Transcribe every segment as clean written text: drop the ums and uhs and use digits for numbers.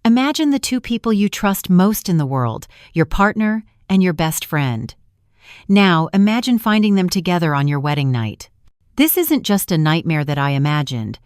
Imagine the two people you trust most in the world, your partner and your best friend. Now, imagine finding them together on your wedding night. This isn't just a nightmare that I imagined.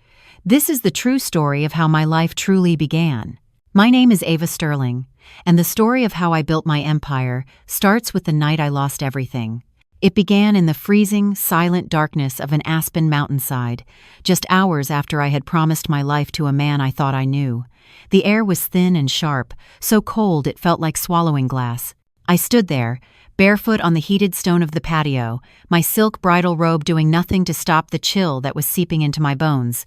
This is the true story of how my life truly began. My name is Ava Sterling, and the story of how I built my empire starts with the night I lost everything. It began in the freezing, silent darkness of an aspen mountainside, just hours after I had promised my life to a man I thought I knew. The air was thin and sharp, so cold it felt like swallowing glass. I stood there, barefoot on the heated stone of the patio, my silk bridal robe doing nothing to stop the chill that was seeping into my bones.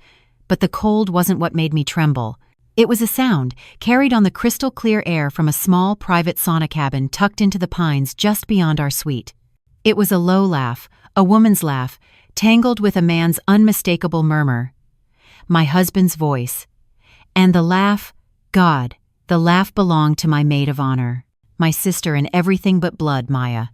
But the cold wasn't what made me tremble. It was a sound, carried on the crystal-clear air from a small private sauna cabin tucked into the pines just beyond our suite. It was a low laugh, a woman's laugh, tangled with a man's unmistakable murmur. My husband's voice. And the laugh, God, the laugh belonged to my maid of honor, my sister in everything but blood, Maya.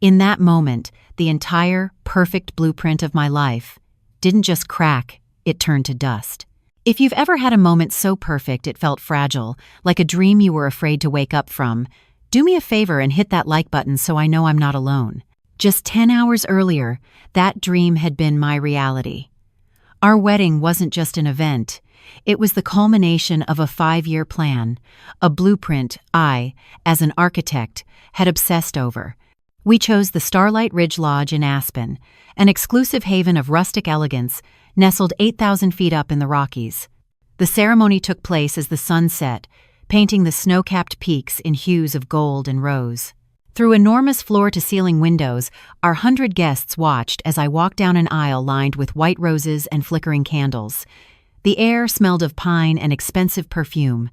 In that moment, the entire, perfect blueprint of my life didn't just crack, it turned to dust. If you've ever had a moment so perfect it felt fragile, like a dream you were afraid to wake up from, do me a favor and hit that like button so I know I'm not alone. Just 10 hours earlier, that dream had been my reality. Our wedding wasn't just an event. It was the culmination of a 5-year plan, a blueprint I, as an architect, had obsessed over. We chose the Starlight Ridge Lodge in Aspen, an exclusive haven of rustic elegance, nestled 8,000 feet up in the Rockies. The ceremony took place as the sun set, painting the snow-capped peaks in hues of gold and rose. Through enormous floor-to-ceiling windows, our 100 guests watched as I walked down an aisle lined with white roses and flickering candles. The air smelled of pine and expensive perfume.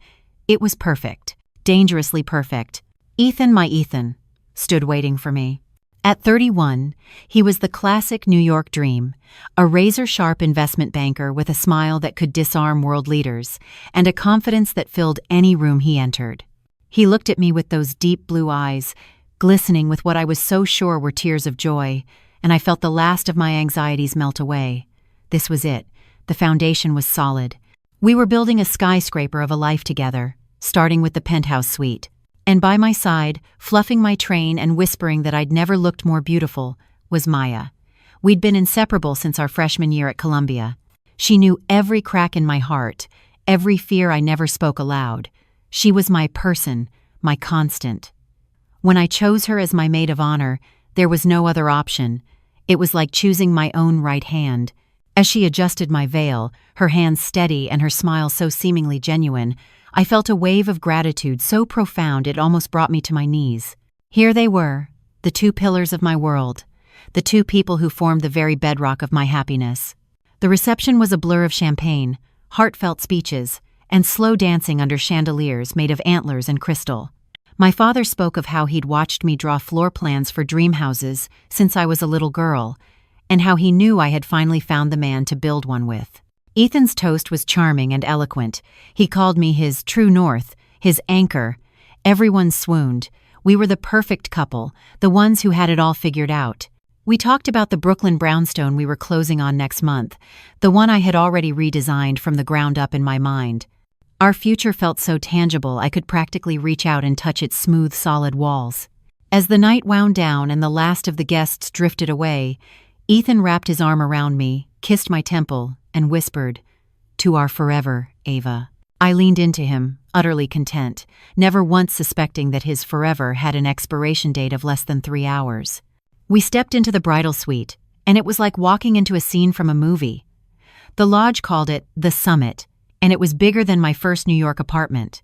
It was perfect, dangerously perfect. Ethan, my Ethan, stood waiting for me. At 31, he was the classic New York dream, a razor-sharp investment banker with a smile that could disarm world leaders, and a confidence that filled any room he entered. He looked at me with those deep blue eyes, glistening with what I was so sure were tears of joy, and I felt the last of my anxieties melt away. This was it. The foundation was solid. We were building a skyscraper of a life together, starting with the penthouse suite. And by my side, fluffing my train and whispering that I'd never looked more beautiful, was Maya. We'd been inseparable since our freshman year at Columbia. She knew every crack in my heart, every fear I never spoke aloud. She was my person, my constant. When I chose her as my maid of honor, there was no other option. It was like choosing my own right hand. As she adjusted my veil, her hands steady and her smile so seemingly genuine, I felt a wave of gratitude so profound it almost brought me to my knees. Here they were, the two pillars of my world, the two people who formed the very bedrock of my happiness. The reception was a blur of champagne, heartfelt speeches, and slow dancing under chandeliers made of antlers and crystal. My father spoke of how he'd watched me draw floor plans for dream houses since I was a little girl, and how he knew I had finally found the man to build one with. Ethan's toast was charming and eloquent. He called me his true north, his anchor. Everyone swooned. We were the perfect couple, the ones who had it all figured out. We talked about the Brooklyn brownstone we were closing on next month, the one I had already redesigned from the ground up in my mind. Our future felt so tangible I could practically reach out and touch its smooth, solid walls. As the night wound down and the last of the guests drifted away, Ethan wrapped his arm around me, kissed my temple, and whispered, "To our forever, Ava." I leaned into him, utterly content, never once suspecting that his forever had an expiration date of less than 3 hours. We stepped into the bridal suite, and it was like walking into a scene from a movie. The lodge called it the Summit, and it was bigger than my first New York apartment.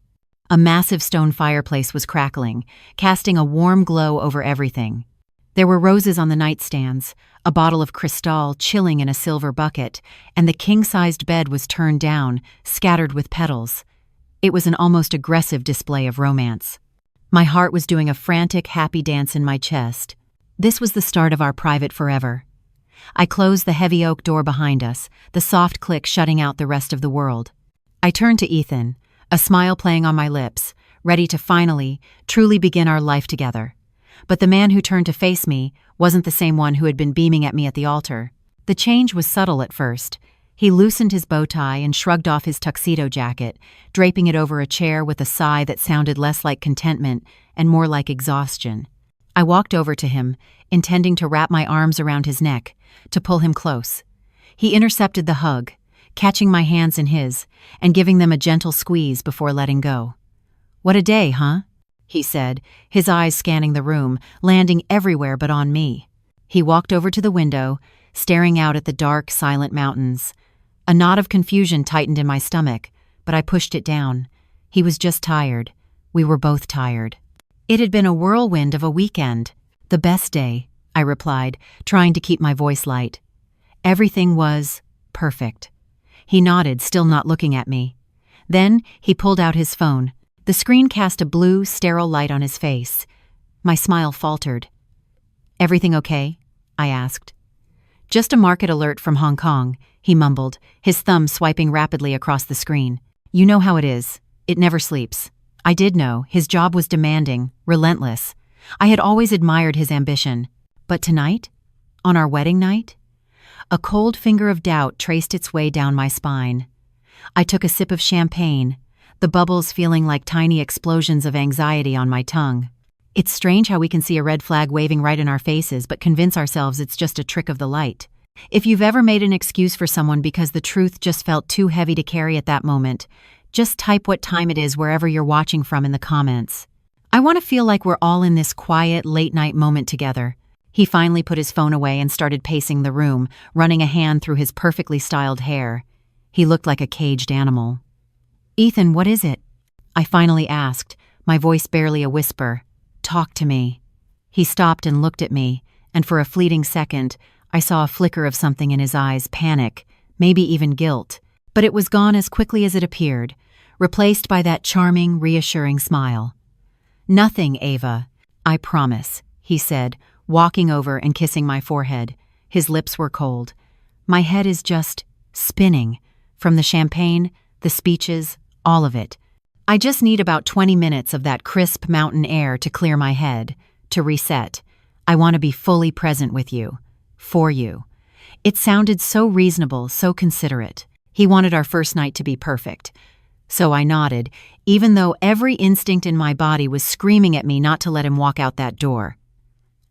A massive stone fireplace was crackling, casting a warm glow over everything. There were roses on the nightstands, a bottle of Cristal chilling in a silver bucket, and the king-sized bed was turned down, scattered with petals. It was an almost aggressive display of romance. My heart was doing a frantic, happy dance in my chest. This was the start of our private forever. I closed the heavy oak door behind us, the soft click shutting out the rest of the world. I turned to Ethan, a smile playing on my lips, ready to finally, truly begin our life together. But the man who turned to face me wasn't the same one who had been beaming at me at the altar. The change was subtle at first. He loosened his bow tie and shrugged off his tuxedo jacket, draping it over a chair with a sigh that sounded less like contentment and more like exhaustion. I walked over to him, intending to wrap my arms around his neck, to pull him close. He intercepted the hug, catching my hands in his and giving them a gentle squeeze before letting go. "What a day, huh?" he said, his eyes scanning the room, landing everywhere but on me. He walked over to the window, staring out at the dark, silent mountains. A knot of confusion tightened in my stomach, but I pushed it down. He was just tired. We were both tired. It had been a whirlwind of a weekend. The best day, I replied, trying to keep my voice light. Everything was perfect. He nodded, still not looking at me. Then he pulled out his phone. The screen cast a blue, sterile light on his face. My smile faltered. "Everything okay?" I asked. "Just a market alert from Hong Kong," he mumbled, his thumb swiping rapidly across the screen. "You know how it is. It never sleeps." I did know. His job was demanding, relentless. I had always admired his ambition. But tonight? On our wedding night? A cold finger of doubt traced its way down my spine. I took a sip of champagne, the bubbles feeling like tiny explosions of anxiety on my tongue. It's strange how we can see a red flag waving right in our faces but convince ourselves it's just a trick of the light. If you've ever made an excuse for someone because the truth just felt too heavy to carry at that moment, just type what time it is wherever you're watching from in the comments. I want to feel like we're all in this quiet, late-night moment together. He finally put his phone away and started pacing the room, running a hand through his perfectly styled hair. He looked like a caged animal. "Ethan, what is it?" I finally asked, my voice barely a whisper. "Talk to me." He stopped and looked at me, and for a fleeting second, I saw a flicker of something in his eyes, panic, maybe even guilt. But it was gone as quickly as it appeared, replaced by that charming, reassuring smile. "Nothing, Ava. I promise," he said, walking over and kissing my forehead. His lips were cold. "My head is just spinning, from the champagne, the speeches, all of it. I just need about 20 minutes of that crisp mountain air to clear my head, to reset. I want to be fully present with you. For you." It sounded so reasonable, so considerate. He wanted our first night to be perfect. So I nodded, even though every instinct in my body was screaming at me not to let him walk out that door.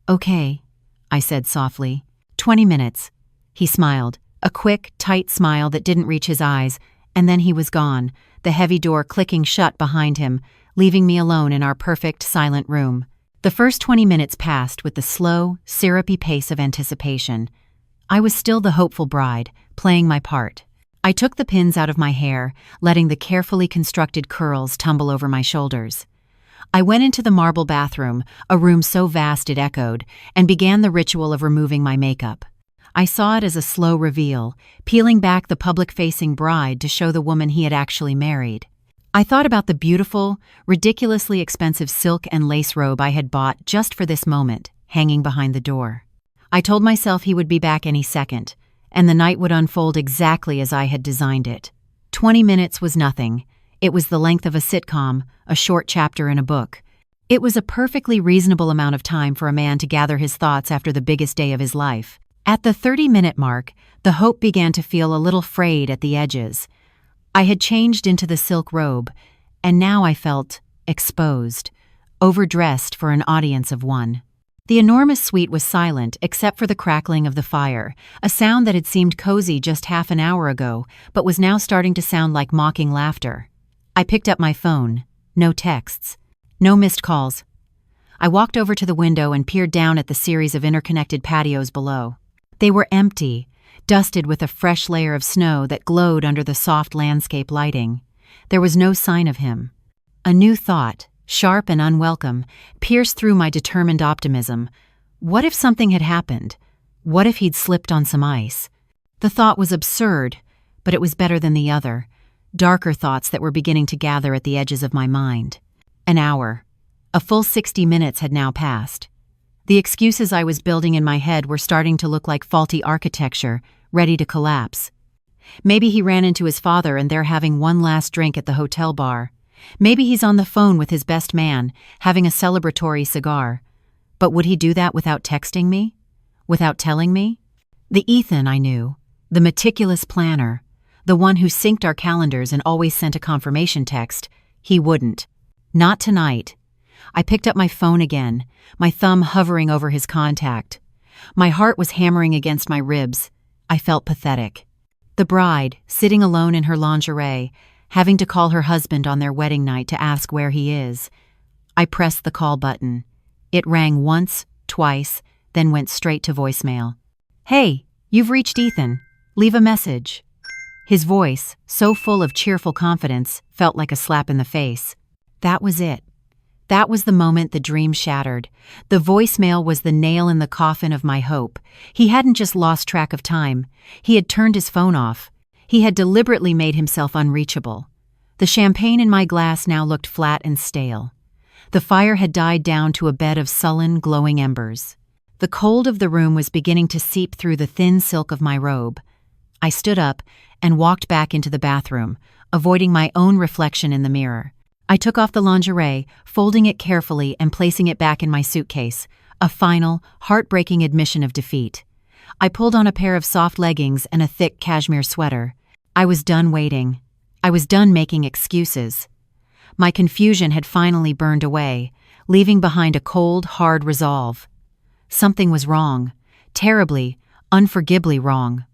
"Okay," I said softly. 20 minutes. He smiled, a quick, tight smile that didn't reach his eyes, and then he was gone, the heavy door clicking shut behind him, leaving me alone in our perfect, silent room. The first 20 minutes passed with the slow, syrupy pace of anticipation. I was still the hopeful bride, playing my part. I took the pins out of my hair, letting the carefully constructed curls tumble over my shoulders. I went into the marble bathroom, a room so vast it echoed, and began the ritual of removing my makeup. I saw it as a slow reveal, peeling back the public-facing bride to show the woman he had actually married. I thought about the beautiful, ridiculously expensive silk and lace robe I had bought just for this moment, hanging behind the door. I told myself he would be back any second, and the night would unfold exactly as I had designed it. 20 minutes was nothing. It was the length of a sitcom, a short chapter in a book. It was a perfectly reasonable amount of time for a man to gather his thoughts after the biggest day of his life. At the 30-minute mark, the hope began to feel a little frayed at the edges. I had changed into the silk robe, and now I felt exposed, overdressed for an audience of one. The enormous suite was silent except for the crackling of the fire, a sound that had seemed cozy just half an hour ago, but was now starting to sound like mocking laughter. I picked up my phone. No texts. No missed calls. I walked over to the window and peered down at the series of interconnected patios below. They were empty, dusted with a fresh layer of snow that glowed under the soft landscape lighting. There was no sign of him. A new thought, sharp and unwelcome, pierced through my determined optimism. What if something had happened? What if he'd slipped on some ice? The thought was absurd, but it was better than the other. Darker thoughts that were beginning to gather at the edges of my mind. An hour. A full 60 minutes had now passed. The excuses I was building in my head were starting to look like faulty architecture, ready to collapse. Maybe he ran into his father and they're having one last drink at the hotel bar. Maybe he's on the phone with his best man, having a celebratory cigar. But would he do that without texting me? Without telling me? The Ethan I knew. The meticulous planner, the one who synced our calendars and always sent a confirmation text, he wouldn't. Not tonight. I picked up my phone again, my thumb hovering over his contact. My heart was hammering against my ribs. I felt pathetic. The bride, sitting alone in her lingerie, having to call her husband on their wedding night to ask where he is. I pressed the call button. It rang once, twice, then went straight to voicemail. "Hey, you've reached Ethan. Leave a message." His voice, so full of cheerful confidence, felt like a slap in the face. That was it. That was the moment the dream shattered. The voicemail was the nail in the coffin of my hope. He hadn't just lost track of time. He had turned his phone off. He had deliberately made himself unreachable. The champagne in my glass now looked flat and stale. The fire had died down to a bed of sullen, glowing embers. The cold of the room was beginning to seep through the thin silk of my robe. I stood up and walked back into the bathroom, avoiding my own reflection in the mirror. I took off the lingerie, folding it carefully and placing it back in my suitcase, a final, heartbreaking admission of defeat. I pulled on a pair of soft leggings and a thick cashmere sweater. I was done waiting. I was done making excuses. My confusion had finally burned away, leaving behind a cold, hard resolve. Something was wrong, terribly, unforgivably wrong.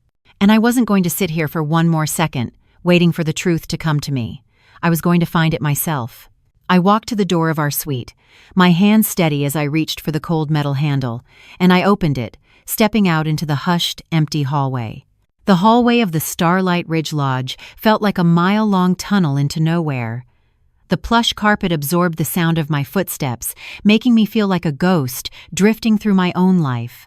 And I wasn't going to sit here for one more second, waiting for the truth to come to me. I was going to find it myself. I walked to the door of our suite, my hand steady as I reached for the cold metal handle, and I opened it, stepping out into the hushed, empty hallway. The hallway of the Starlight Ridge Lodge felt like a mile-long tunnel into nowhere. The plush carpet absorbed the sound of my footsteps, making me feel like a ghost drifting through my own life.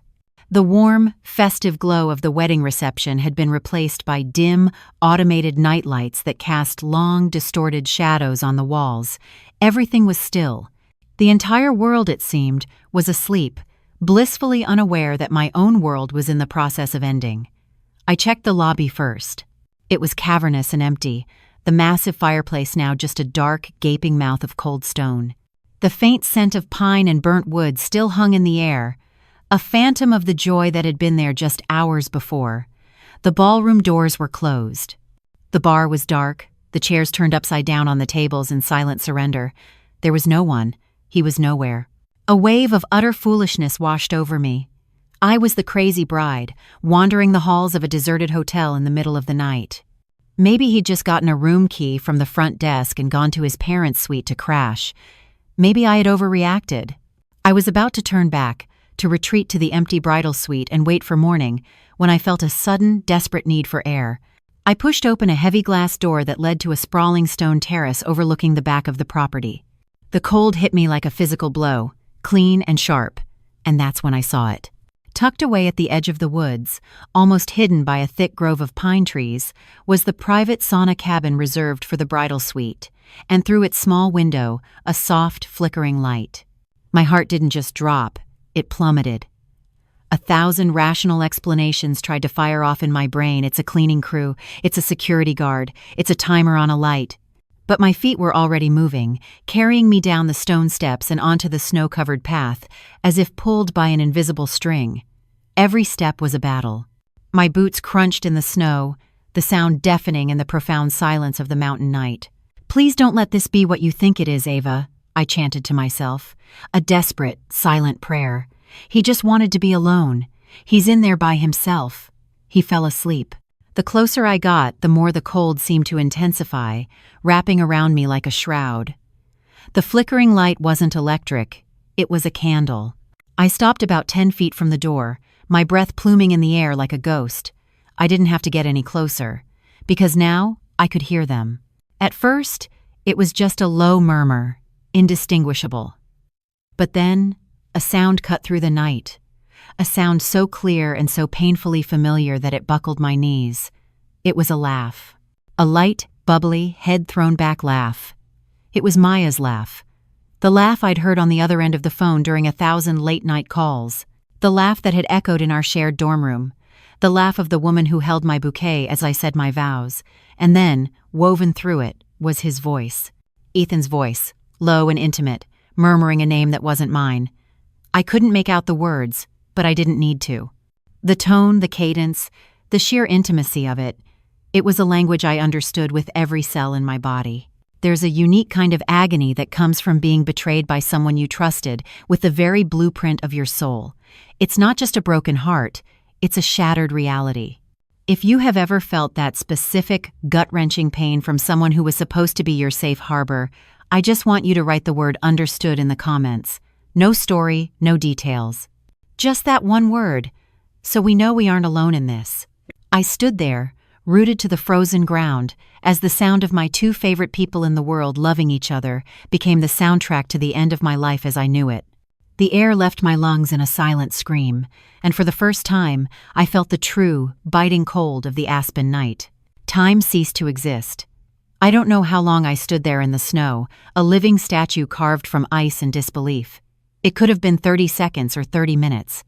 The warm, festive glow of the wedding reception had been replaced by dim, automated nightlights that cast long, distorted shadows on the walls. Everything was still. The entire world, it seemed, was asleep, blissfully unaware that my own world was in the process of ending. I checked the lobby first. It was cavernous and empty, the massive fireplace now just a dark, gaping mouth of cold stone. The faint scent of pine and burnt wood still hung in the air, a phantom of the joy that had been there just hours before. The ballroom doors were closed. The bar was dark, the chairs turned upside down on the tables in silent surrender. There was no one. He was nowhere. A wave of utter foolishness washed over me. I was the crazy bride, wandering the halls of a deserted hotel in the middle of the night. Maybe he'd just gotten a room key from the front desk and gone to his parents' suite to crash. Maybe I had overreacted. I was about to turn back, to retreat to the empty bridal suite and wait for morning, when I felt a sudden, desperate need for air. I pushed open a heavy glass door that led to a sprawling stone terrace overlooking the back of the property. The cold hit me like a physical blow, clean and sharp, and that's when I saw it. Tucked away at the edge of the woods, almost hidden by a thick grove of pine trees, was the private sauna cabin reserved for the bridal suite, and through its small window, a soft, flickering light. My heart didn't just drop. It plummeted. 1,000 rational explanations tried to fire off in my brain. It's a cleaning crew, it's a security guard, it's a timer on a light. But my feet were already moving, carrying me down the stone steps and onto the snow-covered path, as if pulled by an invisible string. Every step was a battle. My boots crunched in the snow, the sound deafening in the profound silence of the mountain night. "Please don't let this be what you think it is, Ava," I chanted to myself, a desperate, silent prayer. He just wanted to be alone. He's in there by himself. He fell asleep. The closer I got, the more the cold seemed to intensify, wrapping around me like a shroud. The flickering light wasn't electric. It was a candle. I stopped about 10 feet from the door, my breath pluming in the air like a ghost. I didn't have to get any closer, because now I could hear them. At first, it was just a low murmur, indistinguishable. But then, a sound cut through the night, a sound so clear and so painfully familiar that it buckled my knees. It was a laugh. A light, bubbly, head-thrown-back laugh. It was Maya's laugh. The laugh I'd heard on the other end of the phone during 1,000 late-night calls. The laugh that had echoed in our shared dorm room. The laugh of the woman who held my bouquet as I said my vows. And then, woven through it, was his voice. Ethan's voice, low and intimate, murmuring a name that wasn't mine. I couldn't make out the words, but I didn't need to. The tone, the cadence, The sheer intimacy of it. It was a language I understood with every cell in my body. There's a unique kind of agony that comes from being betrayed by someone you trusted with the very blueprint of your soul. It's not just a broken heart, it's a shattered reality. If you have ever felt that specific, gut-wrenching pain from someone who was supposed to be your safe harbor, I just want you to write the word understood in the comments. No story, no details. Just that one word, so we know we aren't alone in this. I stood there, rooted to the frozen ground, as the sound of my two favorite people in the world loving each other became the soundtrack to the end of my life as I knew it. The air left my lungs in a silent scream, and for the first time, I felt the true, biting cold of the aspen night. Time ceased to exist. I don't know how long I stood there in the snow, a living statue carved from ice and disbelief. It could have been 30 seconds or 30 minutes.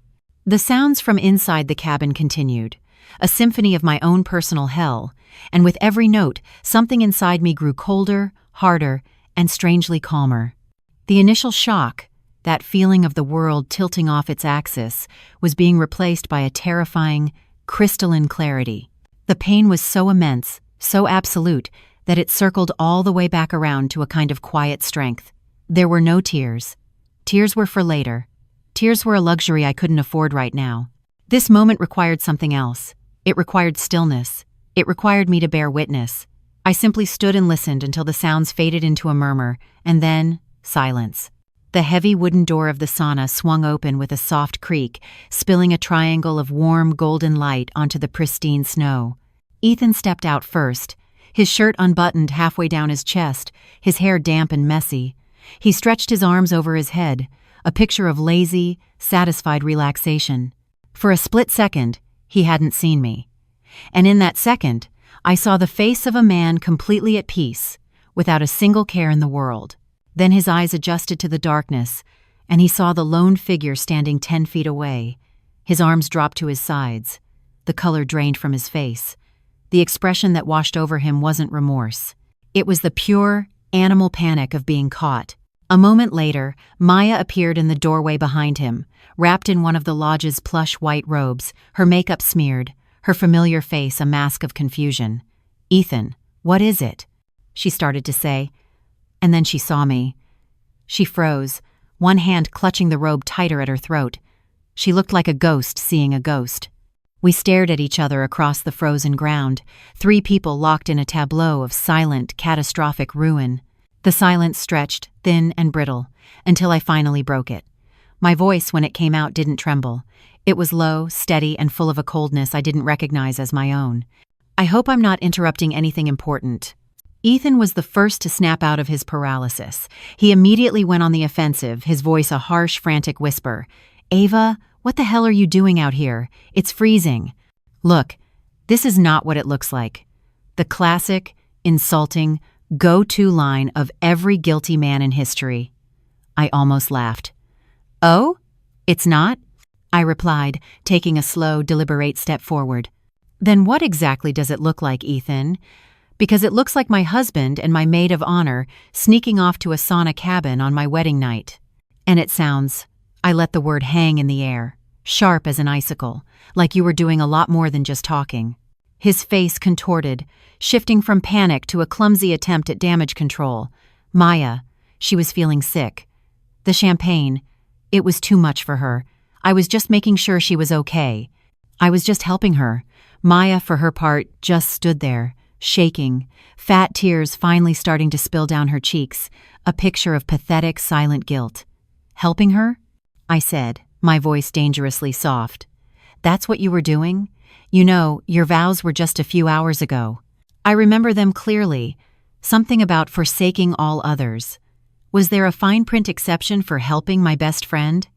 The sounds from inside the cabin continued, a symphony of my own personal hell, and with every note, something inside me grew colder, harder, and strangely calmer. The initial shock, that feeling of the world tilting off its axis, was being replaced by a terrifying, crystalline clarity. The pain was so immense, so absolute, that it circled all the way back around to a kind of quiet strength. There were no tears. Tears were for later. Tears were a luxury I couldn't afford right now. This moment required something else. It required stillness. It required me to bear witness. I simply stood and listened until the sounds faded into a murmur, and then silence. The heavy wooden door of the sauna swung open with a soft creak, spilling a triangle of warm, golden light onto the pristine snow. Ethan stepped out first, his shirt unbuttoned halfway down his chest, his hair damp and messy. He stretched his arms over his head, a picture of lazy, satisfied relaxation. For a split second, he hadn't seen me. And in that second, I saw the face of a man completely at peace, without a single care in the world. Then his eyes adjusted to the darkness, and he saw the lone figure standing 10 feet away. His arms dropped to his sides. The color drained from his face. The expression that washed over him wasn't remorse. It was the pure, animal panic of being caught. A moment later, Maya appeared in the doorway behind him, wrapped in one of the lodge's plush white robes, her makeup smeared, her familiar face a mask of confusion. "Ethan, what is it?" she started to say, and then she saw me. She froze, one hand clutching the robe tighter at her throat. She looked like a ghost seeing a ghost. We stared at each other across the frozen ground, three people locked in a tableau of silent, catastrophic ruin. The silence stretched, thin and brittle, until I finally broke it. My voice, when it came out, didn't tremble. It was low, steady, and full of a coldness I didn't recognize as my own. "I hope I'm not interrupting anything important." Ethan was the first to snap out of his paralysis. He immediately went on the offensive, his voice a harsh, frantic whisper. "Ava, what the hell are you doing out here? It's freezing." Look, this is not what it looks like. The classic, insulting, go-to line of every guilty man in history. I almost laughed. "Oh? It's not?" I replied, taking a slow, deliberate step forward. "Then what exactly does it look like, Ethan? Because it looks like my husband and my maid of honor sneaking off to a sauna cabin on my wedding night. And it sounds," I let the word hang in the air, sharp as an icicle, "like you were doing a lot more than just talking." His face contorted, shifting from panic to a clumsy attempt at damage control. Maya, she was feeling sick. The champagne, it was too much for her. I was just making sure she was okay. I was just helping her. Maya, for her part, just stood there, shaking, fat tears finally starting to spill down her cheeks, a picture of pathetic, silent guilt. "Helping her?" I said, my voice dangerously soft. "That's what you were doing? You know, your vows were just a few hours ago. I remember them clearly. Something about forsaking all others. Was there a fine print exception for helping my best friend?"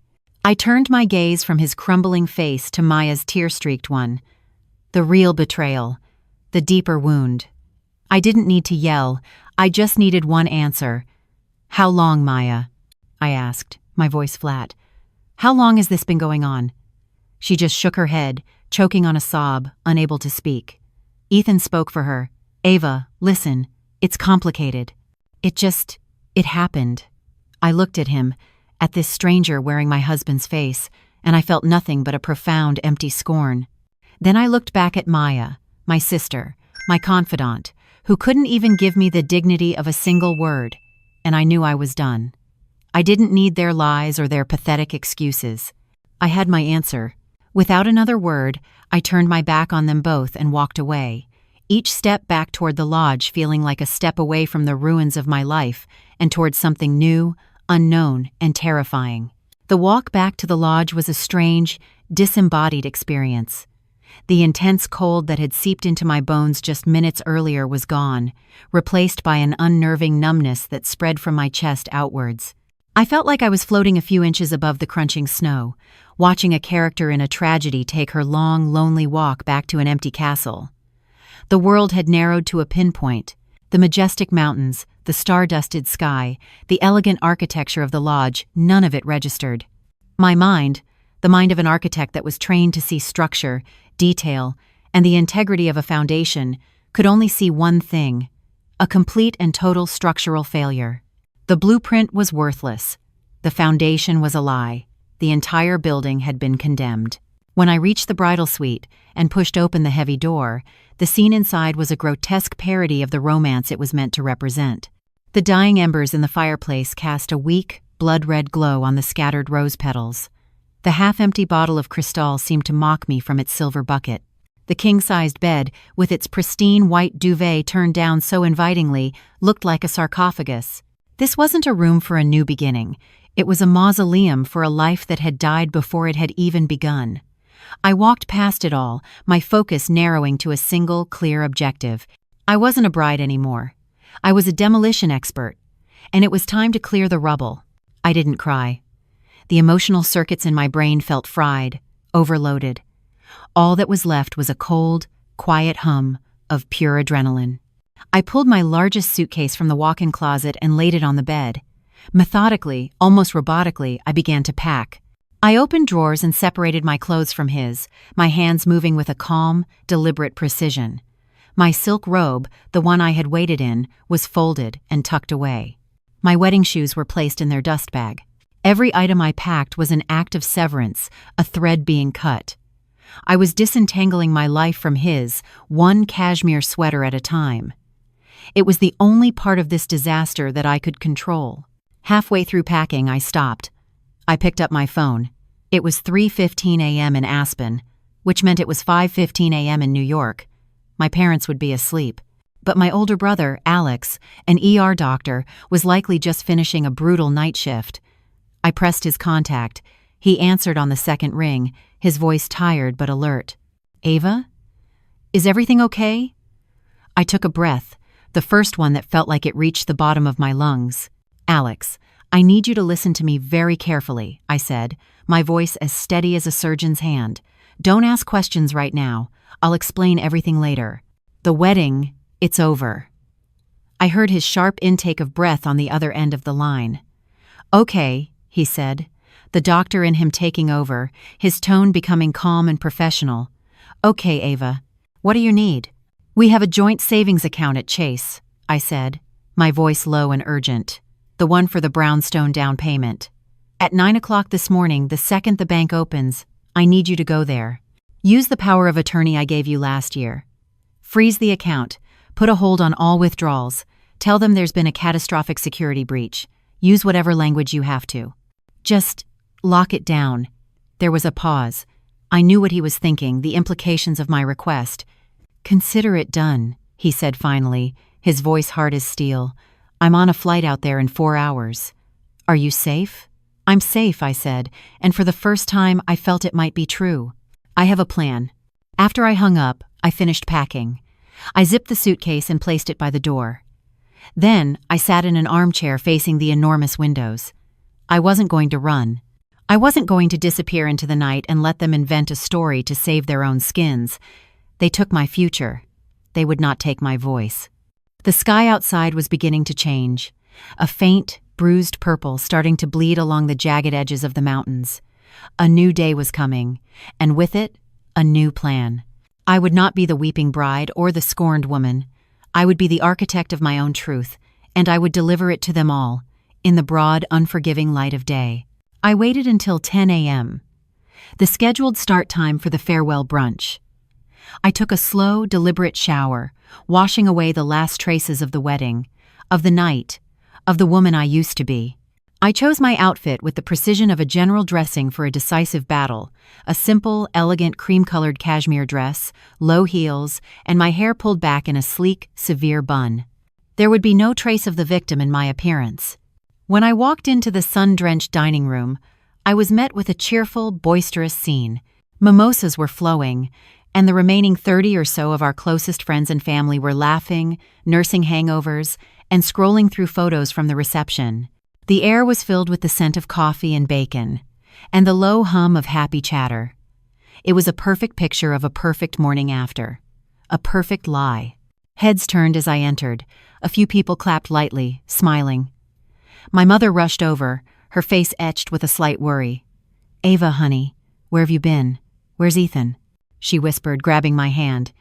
I turned my gaze from his crumbling face to Maya's tear-streaked one. The real betrayal. The deeper wound. I didn't need to yell. I just needed one answer. "How long, Maya?" I asked, my voice flat. "How long has this been going on?" She just shook her head, choking on a sob, unable to speak. Ethan spoke for her. "Ava, listen. It's complicated. It happened." I looked at him, at this stranger wearing my husband's face, and I felt nothing but a profound, empty scorn. Then I looked back at Maya, my sister, my confidant, who couldn't even give me the dignity of a single word, and I knew I was done. I didn't need their lies or their pathetic excuses. I had my answer. Without another word, I turned my back on them both and walked away, each step back toward the lodge feeling like a step away from the ruins of my life and toward something new, unknown, and terrifying. The walk back to the lodge was a strange, disembodied experience. The intense cold that had seeped into my bones just minutes earlier was gone, replaced by an unnerving numbness that spread from my chest outwards. I felt like I was floating a few inches above the crunching snow, watching a character in a tragedy take her long, lonely walk back to an empty castle. The world had narrowed to a pinpoint. The majestic mountains, the star-dusted sky, the elegant architecture of the lodge, none of it registered. My mind, the mind of an architect that was trained to see structure, detail, and the integrity of a foundation, could only see one thing: a complete and total structural failure. The blueprint was worthless. The foundation was a lie. The entire building had been condemned. When I reached the bridal suite and pushed open the heavy door, the scene inside was a grotesque parody of the romance it was meant to represent. The dying embers in the fireplace cast a weak, blood-red glow on the scattered rose petals. The half-empty bottle of Cristal seemed to mock me from its silver bucket. The king-sized bed, with its pristine white duvet turned down so invitingly, looked like a sarcophagus. This wasn't a room for a new beginning. It was a mausoleum for a life that had died before it had even begun. I walked past it all, my focus narrowing to a single, clear objective. I wasn't a bride anymore. I was a demolition expert, and it was time to clear the rubble. I didn't cry. The emotional circuits in my brain felt fried, overloaded. All that was left was a cold, quiet hum of pure adrenaline. I pulled my largest suitcase from the walk-in closet and laid it on the bed. Methodically, almost robotically, I began to pack. I opened drawers and separated my clothes from his, my hands moving with a calm, deliberate precision. My silk robe, the one I had waited in, was folded and tucked away. My wedding shoes were placed in their dust bag. Every item I packed was an act of severance, a thread being cut. I was disentangling my life from his, one cashmere sweater at a time. It was the only part of this disaster that I could control. Halfway through packing, I stopped. I picked up my phone. It was 3:15 a.m. in Aspen, which meant it was 5:15 a.m. in New York. My parents would be asleep. But my older brother, Alex, an ER doctor, was likely just finishing a brutal night shift. I pressed his contact. He answered on the second ring, his voice tired but alert. "Ava? Is everything okay?" I took a breath, the first one that felt like it reached the bottom of my lungs. "Alex, I need you to listen to me very carefully," I said, my voice as steady as a surgeon's hand. "Don't ask questions right now. I'll explain everything later. The wedding, it's over." I heard his sharp intake of breath on the other end of the line. "Okay," he said, the doctor in him taking over, his tone becoming calm and professional. "Okay, Ava, what do you need?" "We have a joint savings account at Chase," I said, my voice low and urgent. "The one for the brownstone down payment. At 9 o'clock this morning, the second the bank opens, I need you to go there. Use the power of attorney I gave you last year. Freeze the account. Put a hold on all withdrawals. Tell them there's been a catastrophic security breach. Use whatever language you have to. Just lock it down." There was a pause. I knew what he was thinking, the implications of my request. "Consider it done," he said finally, his voice hard as steel. "I'm on a flight out there in 4 hours. Are you safe?" "I'm safe," I said, and for the first time I felt it might be true. "I have a plan." After I hung up, I finished packing. I zipped the suitcase and placed it by the door. Then I sat in an armchair facing the enormous windows. I wasn't going to run. I wasn't going to disappear into the night and let them invent a story to save their own skins. They took my future. They would not take my voice. The sky outside was beginning to change, a faint, bruised purple starting to bleed along the jagged edges of the mountains. A new day was coming, and with it, a new plan. I would not be the weeping bride or the scorned woman. I would be the architect of my own truth, and I would deliver it to them all, in the broad, unforgiving light of day. I waited until 10 a.m., the scheduled start time for the farewell brunch. I took a slow, deliberate shower, washing away the last traces of the wedding, of the night, of the woman I used to be. I chose my outfit with the precision of a general dressing for a decisive battle, a simple, elegant cream-colored cashmere dress, low heels, and my hair pulled back in a sleek, severe bun. There would be no trace of the victim in my appearance. When I walked into the sun-drenched dining room, I was met with a cheerful, boisterous scene. Mimosas were flowing, and the remaining 30 or so of our closest friends and family were laughing, nursing hangovers, and scrolling through photos from the reception. The air was filled with the scent of coffee and bacon, and the low hum of happy chatter. It was a perfect picture of a perfect morning after. A perfect lie. Heads turned as I entered. A few people clapped lightly, smiling. My mother rushed over, her face etched with a slight worry. "Ava, honey, where have you been? Where's Ethan?" she whispered, grabbing my hand.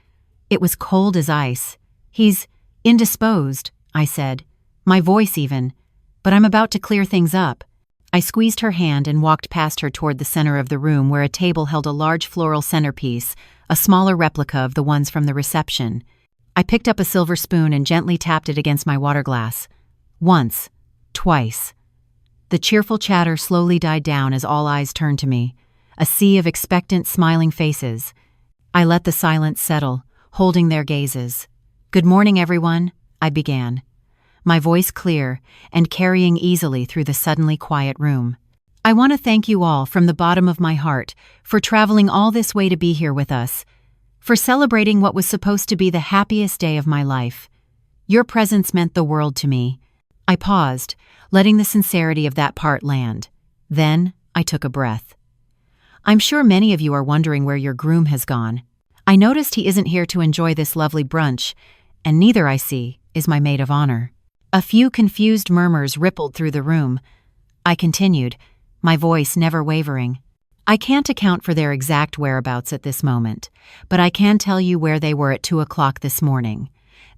It was cold as ice. "He's indisposed," I said, my voice even. "But I'm about to clear things up." I squeezed her hand and walked past her toward the center of the room where a table held a large floral centerpiece, a smaller replica of the ones from the reception. I picked up a silver spoon and gently tapped it against my water glass. Once. Twice. The cheerful chatter slowly died down as all eyes turned to me, a sea of expectant, smiling faces. I let the silence settle, holding their gazes. "Good morning, everyone," I began, my voice clear and carrying easily through the suddenly quiet room. "I want to thank you all from the bottom of my heart for traveling all this way to be here with us, for celebrating what was supposed to be the happiest day of my life. Your presence meant the world to me." I paused, letting the sincerity of that part land. Then I took a breath. "I'm sure many of you are wondering where your groom has gone. I noticed he isn't here to enjoy this lovely brunch, and neither, I see, is my maid of honor." A few confused murmurs rippled through the room. I continued, my voice never wavering. "I can't account for their exact whereabouts at this moment, but I can tell you where they were at 2 o'clock this morning.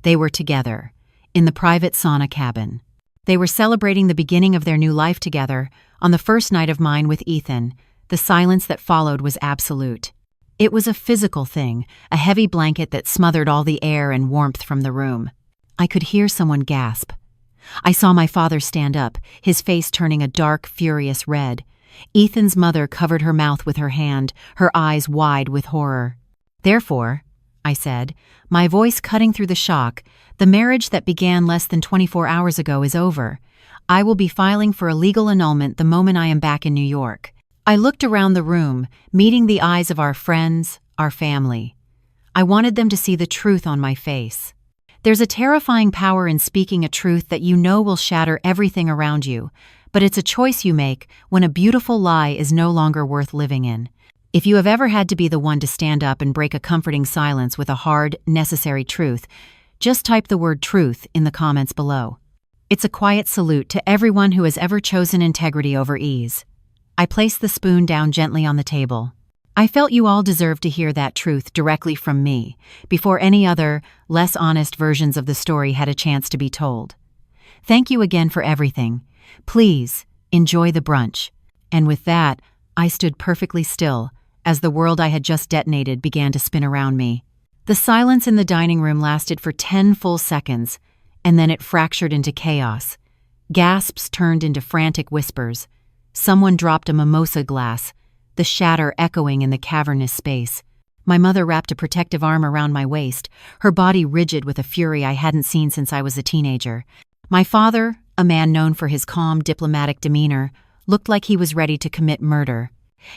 They were together, in the private sauna cabin. They were celebrating the beginning of their new life together on the first night of mine with Ethan. The silence that followed was absolute. It was a physical thing, a heavy blanket that smothered all the air and warmth from the room. I could hear someone gasp. I saw my father stand up, his face turning a dark, furious red. Ethan's mother covered her mouth with her hand, her eyes wide with horror. "Therefore," I said, my voice cutting through the shock, "the marriage that began less than 24 hours ago is over. I will be filing for a legal annulment the moment I am back in New York." I looked around the room, meeting the eyes of our friends, our family. I wanted them to see the truth on my face. There's a terrifying power in speaking a truth that you know will shatter everything around you, but it's a choice you make when a beautiful lie is no longer worth living in. If you have ever had to be the one to stand up and break a comforting silence with a hard, necessary truth, just type the word truth in the comments below. It's a quiet salute to everyone who has ever chosen integrity over ease. I placed the spoon down gently on the table. I felt you all deserved to hear that truth directly from me, before any other, less honest versions of the story had a chance to be told. Thank you again for everything. Please, enjoy the brunch. And with that, I stood perfectly still, as the world I had just detonated began to spin around me. The silence in the dining room lasted for 10 full seconds, and then it fractured into chaos. Gasps turned into frantic whispers. Someone dropped a mimosa glass, the shatter echoing in the cavernous space. My mother wrapped a protective arm around my waist, her body rigid with a fury I hadn't seen since I was a teenager. My father, a man known for his calm, diplomatic demeanor, looked like he was ready to commit murder.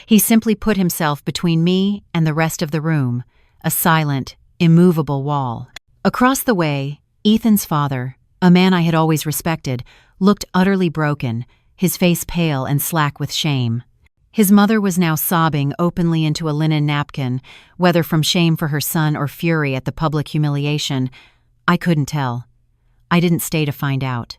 He simply put himself between me and the rest of the room, a silent, immovable wall. Across the way, Ethan's father, a man I had always respected, looked utterly broken, his face pale and slack with shame. His mother was now sobbing openly into a linen napkin, whether from shame for her son or fury at the public humiliation. I couldn't tell. I didn't stay to find out.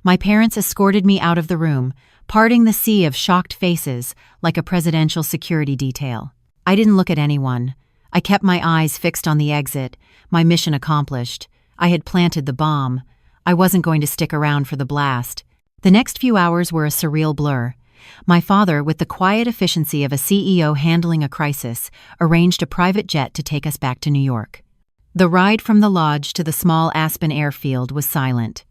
My parents escorted me out of the room, parting the sea of shocked faces like a presidential security detail. I didn't look at anyone. I kept my eyes fixed on the exit, my mission accomplished. I had planted the bomb. I wasn't going to stick around for the blast. The next few hours were a surreal blur. My father, with the quiet efficiency of a CEO handling a crisis, arranged a private jet to take us back to New York. The ride from the lodge to the small Aspen airfield was silent.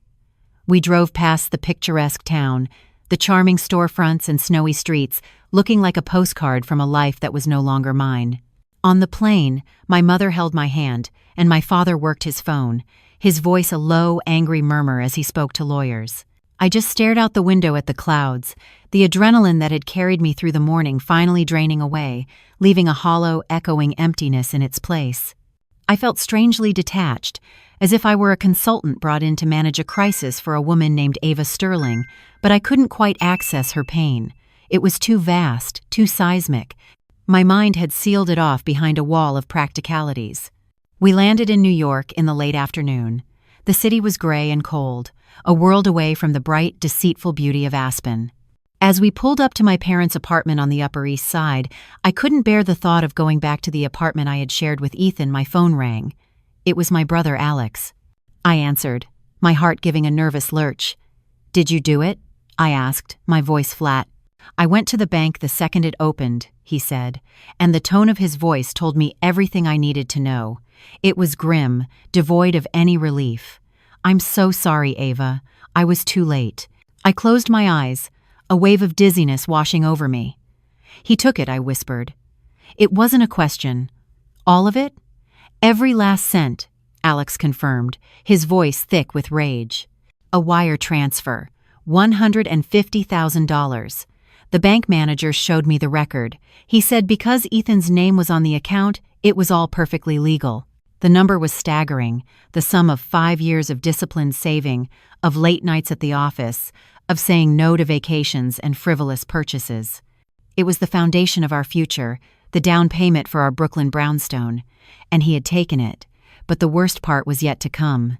We drove past the picturesque town, the charming storefronts and snowy streets, looking like a postcard from a life that was no longer mine. On the plane, my mother held my hand, and my father worked his phone, his voice a low, angry murmur as he spoke to lawyers. I just stared out the window at the clouds, the adrenaline that had carried me through the morning finally draining away, leaving a hollow, echoing emptiness in its place. I felt strangely detached, as if I were a consultant brought in to manage a crisis for a woman named Ava Sterling, but I couldn't quite access her pain. It was too vast, too seismic. My mind had sealed it off behind a wall of practicalities. We landed in New York in the late afternoon. The city was gray and cold, a world away from the bright, deceitful beauty of Aspen. As we pulled up to my parents' apartment on the Upper East Side, I couldn't bear the thought of going back to the apartment I had shared with Ethan. My phone rang. It was my brother Alex. I answered, my heart giving a nervous lurch. "Did you do it?" I asked, my voice flat. "I went to the bank the second it opened," he said, and the tone of his voice told me everything I needed to know. It was grim, devoid of any relief. "I'm so sorry, Ava. I was too late." I closed my eyes, a wave of dizziness washing over me. "He took it," I whispered. "It wasn't a question." "All of it?" "Every last cent," Alex confirmed, his voice thick with rage. "A wire transfer. $150,000. The bank manager showed me the record. He said because Ethan's name was on the account, it was all perfectly legal. The number was staggering, the sum of 5 years of disciplined saving, of late nights at the office, of saying no to vacations and frivolous purchases. It was the foundation of our future, the down payment for our Brooklyn brownstone, and he had taken it. But the worst part was yet to come.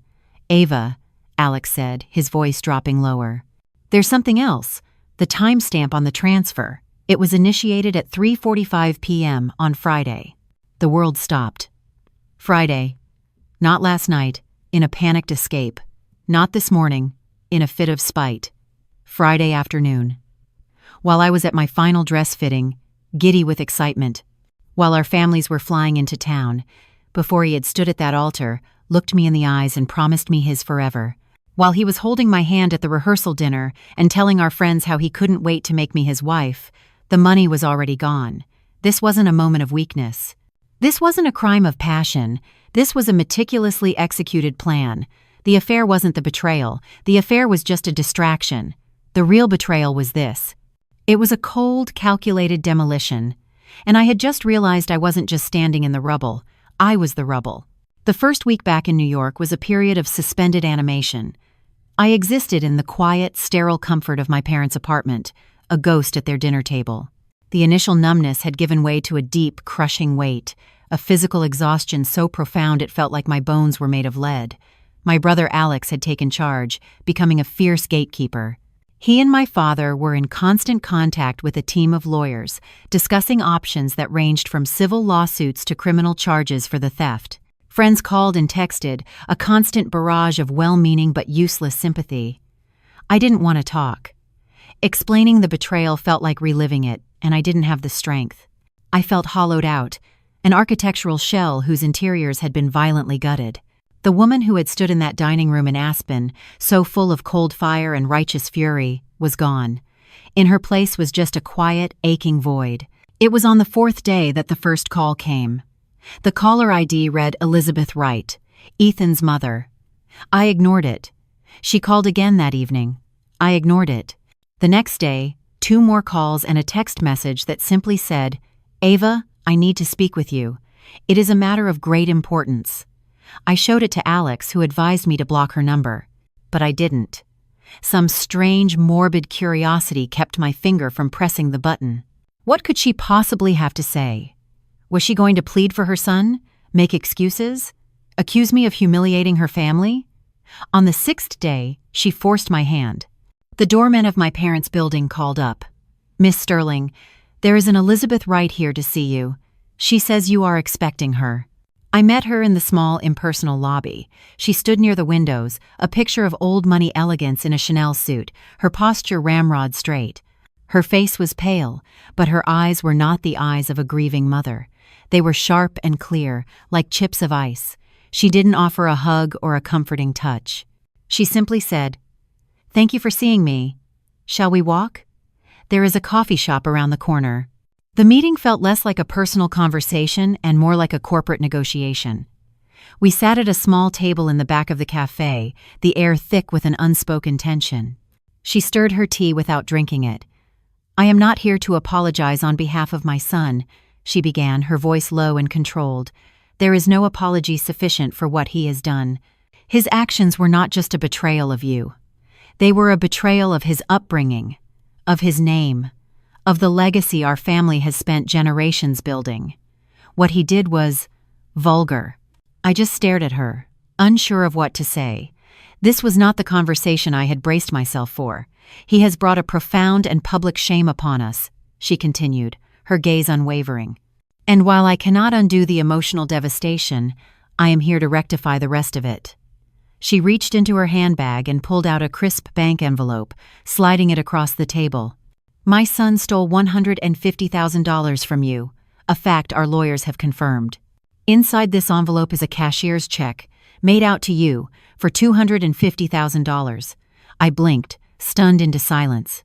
"Ava," Alex said, his voice dropping lower. "There's something else. The timestamp on the transfer. It was initiated at 3:45 p.m. on Friday." The world stopped. Friday. Not last night, in a panicked escape. Not this morning, in a fit of spite. Friday afternoon. While I was at my final dress fitting, giddy with excitement, while our families were flying into town, before he had stood at that altar, looked me in the eyes and promised me his forever, while he was holding my hand at the rehearsal dinner and telling our friends how he couldn't wait to make me his wife, the money was already gone. This wasn't a moment of weakness. This wasn't a crime of passion. This was a meticulously executed plan. The affair wasn't the betrayal. The affair was just a distraction. The real betrayal was this. It was a cold, calculated demolition. And I had just realized I wasn't just standing in the rubble. I was the rubble. The first week back in New York was a period of suspended animation. I existed in the quiet, sterile comfort of my parents' apartment, a ghost at their dinner table. The initial numbness had given way to a deep, crushing weight, a physical exhaustion so profound it felt like my bones were made of lead. My brother Alex had taken charge, becoming a fierce gatekeeper. He and my father were in constant contact with a team of lawyers, discussing options that ranged from civil lawsuits to criminal charges for the theft. Friends called and texted, a constant barrage of well-meaning but useless sympathy. I didn't want to talk. Explaining the betrayal felt like reliving it, and I didn't have the strength. I felt hollowed out, an architectural shell whose interiors had been violently gutted. The woman who had stood in that dining room in Aspen, so full of cold fire and righteous fury, was gone. In her place was just a quiet, aching void. It was on the 4th day that the first call came. The caller ID read Elizabeth Wright, Ethan's mother. I ignored it. She called again that evening. I ignored it. The next day, 2 more calls and a text message that simply said, "Ava, I need to speak with you. It is a matter of great importance." I showed it to Alex, who advised me to block her number. But I didn't. Some strange, morbid curiosity kept my finger from pressing the button. What could she possibly have to say? Was she going to plead for her son? Make excuses? Accuse me of humiliating her family? On the 6th day, she forced my hand. The doorman of my parents' building called up. "Miss Sterling, there is an Elizabeth Wright here to see you. She says you are expecting her." I met her in the small, impersonal lobby. She stood near the windows, a picture of old-money elegance in a Chanel suit, her posture ramrod straight. Her face was pale, but her eyes were not the eyes of a grieving mother. They were sharp and clear, like chips of ice. She didn't offer a hug or a comforting touch. She simply said, "Thank you for seeing me. Shall we walk? There is a coffee shop around the corner." The meeting felt less like a personal conversation and more like a corporate negotiation. We sat at a small table in the back of the cafe, the air thick with an unspoken tension. She stirred her tea without drinking it. "I am not here to apologize on behalf of my son," she began, her voice low and controlled. "There is no apology sufficient for what he has done. His actions were not just a betrayal of you. They were a betrayal of his upbringing, of his name, of the legacy our family has spent generations building. What he did was vulgar." I just stared at her, unsure of what to say. This was not the conversation I had braced myself for. "He has brought a profound and public shame upon us," she continued, her gaze unwavering. "And while I cannot undo the emotional devastation, I am here to rectify the rest of it." She reached into her handbag and pulled out a crisp bank envelope, sliding it across the table. "My son stole $150,000 from you, a fact our lawyers have confirmed. Inside this envelope is a cashier's check, made out to you, for $250,000. I blinked, stunned into silence.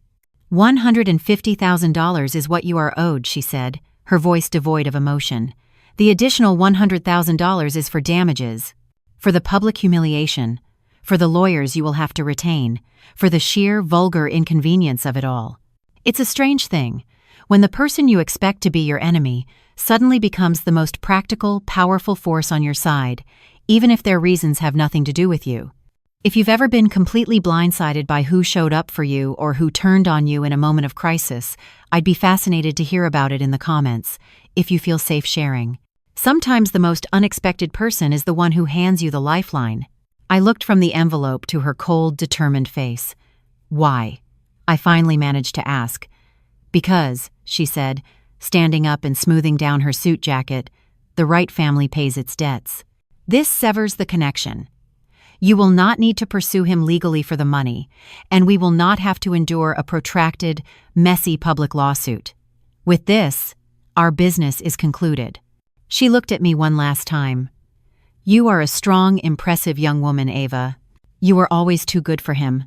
$150,000 is what you are owed, she said, her voice devoid of emotion. The additional $100,000 is for damages. For the public humiliation, for the lawyers you will have to retain, for the sheer, vulgar inconvenience of it all. It's a strange thing, when the person you expect to be your enemy suddenly becomes the most practical, powerful force on your side, even if their reasons have nothing to do with you. If you've ever been completely blindsided by who showed up for you or who turned on you in a moment of crisis, I'd be fascinated to hear about it in the comments, if you feel safe sharing. Sometimes the most unexpected person is the one who hands you the lifeline. I looked from the envelope to her cold, determined face. "Why?" I finally managed to ask. "Because," she said, standing up and smoothing down her suit jacket, "the right family pays its debts. This severs the connection. You will not need to pursue him legally for the money, and we will not have to endure a protracted, messy public lawsuit. With this, our business is concluded." She looked at me one last time. "You are a strong, impressive young woman, Ava. You were always too good for him.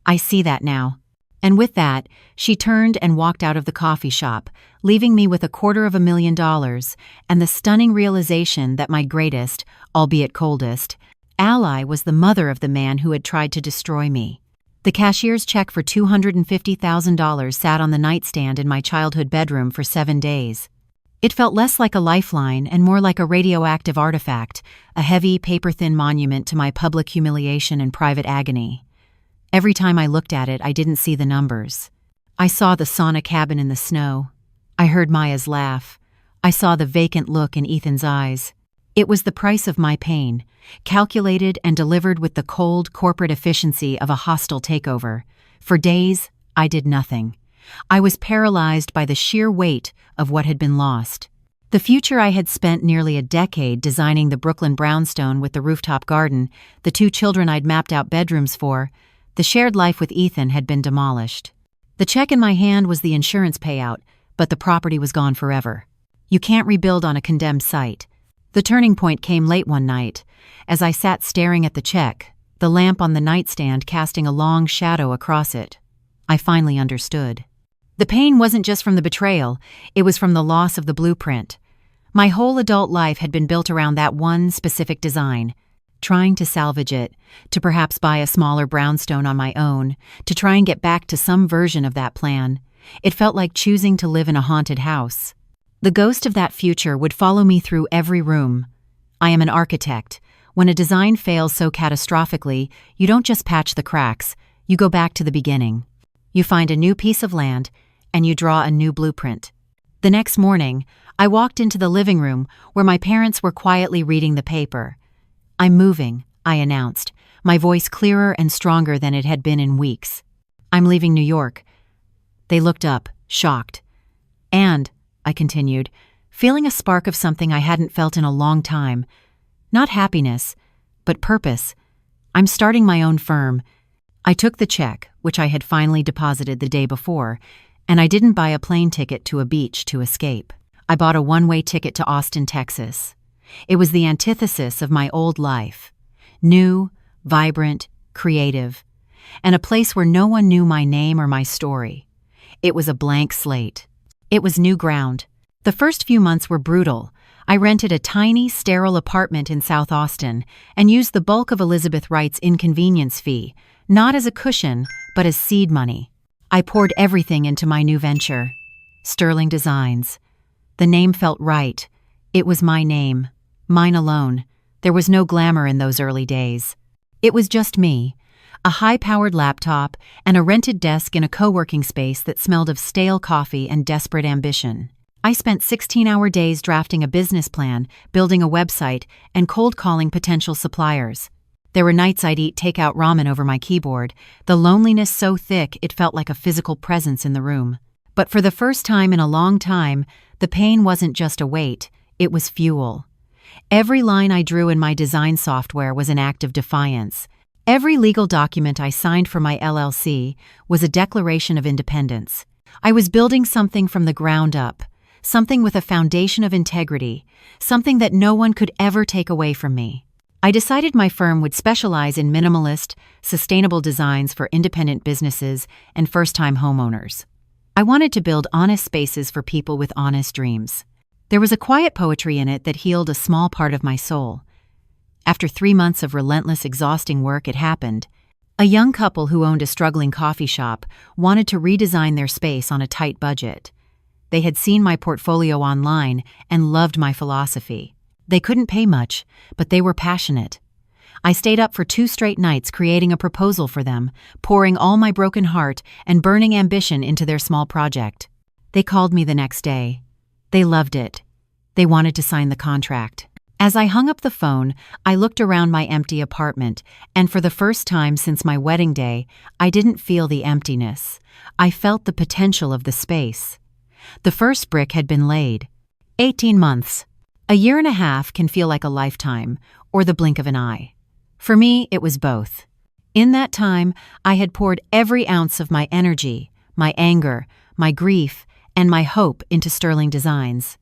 I see that now." And with that, she turned and walked out of the coffee shop, leaving me with $250,000 and the stunning realization that my greatest, albeit coldest, ally was the mother of the man who had tried to destroy me. The cashier's check for $250,000 sat on the nightstand in my childhood bedroom for 7 days. It felt less like a lifeline and more like a radioactive artifact, a heavy, paper-thin monument to my public humiliation and private agony. Every time I looked at it, I didn't see the numbers. I saw the sauna cabin in the snow. I heard Maya's laugh. I saw the vacant look in Ethan's eyes. It was the price of my pain, calculated and delivered with the cold corporate efficiency of a hostile takeover. For days, I did nothing. I was paralyzed by the sheer weight of what had been lost. The future I had spent nearly a decade designing, the Brooklyn brownstone with the rooftop garden, the 2 children I'd mapped out bedrooms for, the shared life with Ethan, had been demolished. The check in my hand was the insurance payout, but the property was gone forever. You can't rebuild on a condemned site. The turning point came late one night. As I sat staring at the check, the lamp on the nightstand casting a long shadow across it, I finally understood. The pain wasn't just from the betrayal, it was from the loss of the blueprint. My whole adult life had been built around that one specific design. Trying to salvage it, to perhaps buy a smaller brownstone on my own, to try and get back to some version of that plan. It felt like choosing to live in a haunted house. The ghost of that future would follow me through every room. I am an architect. When a design fails so catastrophically, you don't just patch the cracks, you go back to the beginning. You find a new piece of land, and you draw a new blueprint. The next morning, I walked into the living room where my parents were quietly reading the paper. "I'm moving," I announced, my voice clearer and stronger than it had been in weeks. "I'm leaving New York." They looked up, shocked. "And," I continued, feeling a spark of something I hadn't felt in a long time. Not happiness, but purpose. "I'm starting my own firm." I took the check, which I had finally deposited the day before, And I didn't buy a plane ticket to a beach to escape. I bought a one-way ticket to Austin, Texas. It was the antithesis of my old life. New, vibrant, creative, and a place where no one knew my name or my story. It was a blank slate. It was new ground. The first few months were brutal. I rented a tiny, sterile apartment in South Austin and used the bulk of Elizabeth Wright's inconvenience fee, not as a cushion, but as seed money. I poured everything into my new venture. Sterling Designs. The name felt right. It was my name. Mine alone. There was no glamour in those early days. It was just me, a high-powered laptop, and a rented desk in a co-working space that smelled of stale coffee and desperate ambition. I spent 16-hour days drafting a business plan, building a website, and cold-calling potential suppliers. There were nights I'd eat takeout ramen over my keyboard, the loneliness so thick it felt like a physical presence in the room. But for the first time in a long time, the pain wasn't just a weight, it was fuel. Every line I drew in my design software was an act of defiance. Every legal document I signed for my LLC was a declaration of independence. I was building something from the ground up, something with a foundation of integrity, something that no one could ever take away from me. I decided my firm would specialize in minimalist, sustainable designs for independent businesses and first-time homeowners. I wanted to build honest spaces for people with honest dreams. There was a quiet poetry in it that healed a small part of my soul. After 3 months of relentless, exhausting work, it happened. A young couple who owned a struggling coffee shop wanted to redesign their space on a tight budget. They had seen my portfolio online and loved my philosophy. They couldn't pay much, but they were passionate. I stayed up for 2 straight nights creating a proposal for them, pouring all my broken heart and burning ambition into their small project. They called me the next day. They loved it. They wanted to sign the contract. As I hung up the phone, I looked around my empty apartment, and for the first time since my wedding day, I didn't feel the emptiness. I felt the potential of the space. The first brick had been laid. 18 months. A year and a half can feel like a lifetime, or the blink of an eye. For me, it was both. In that time, I had poured every ounce of my energy, my anger, my grief, and my hope into Sterling Designs.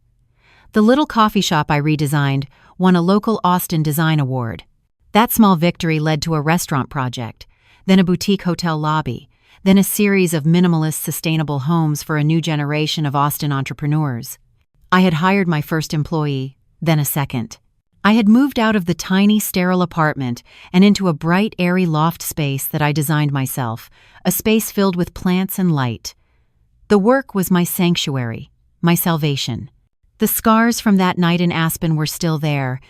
The little coffee shop I redesigned won a local Austin Design Award. That small victory led to a restaurant project, then a boutique hotel lobby, then a series of minimalist, sustainable homes for a new generation of Austin entrepreneurs. I had hired my first employee, then a second. I had moved out of the tiny, sterile apartment and into a bright, airy loft space that I designed myself, a space filled with plants and light. The work was my sanctuary, my salvation. The scars from that night in Aspen were still there,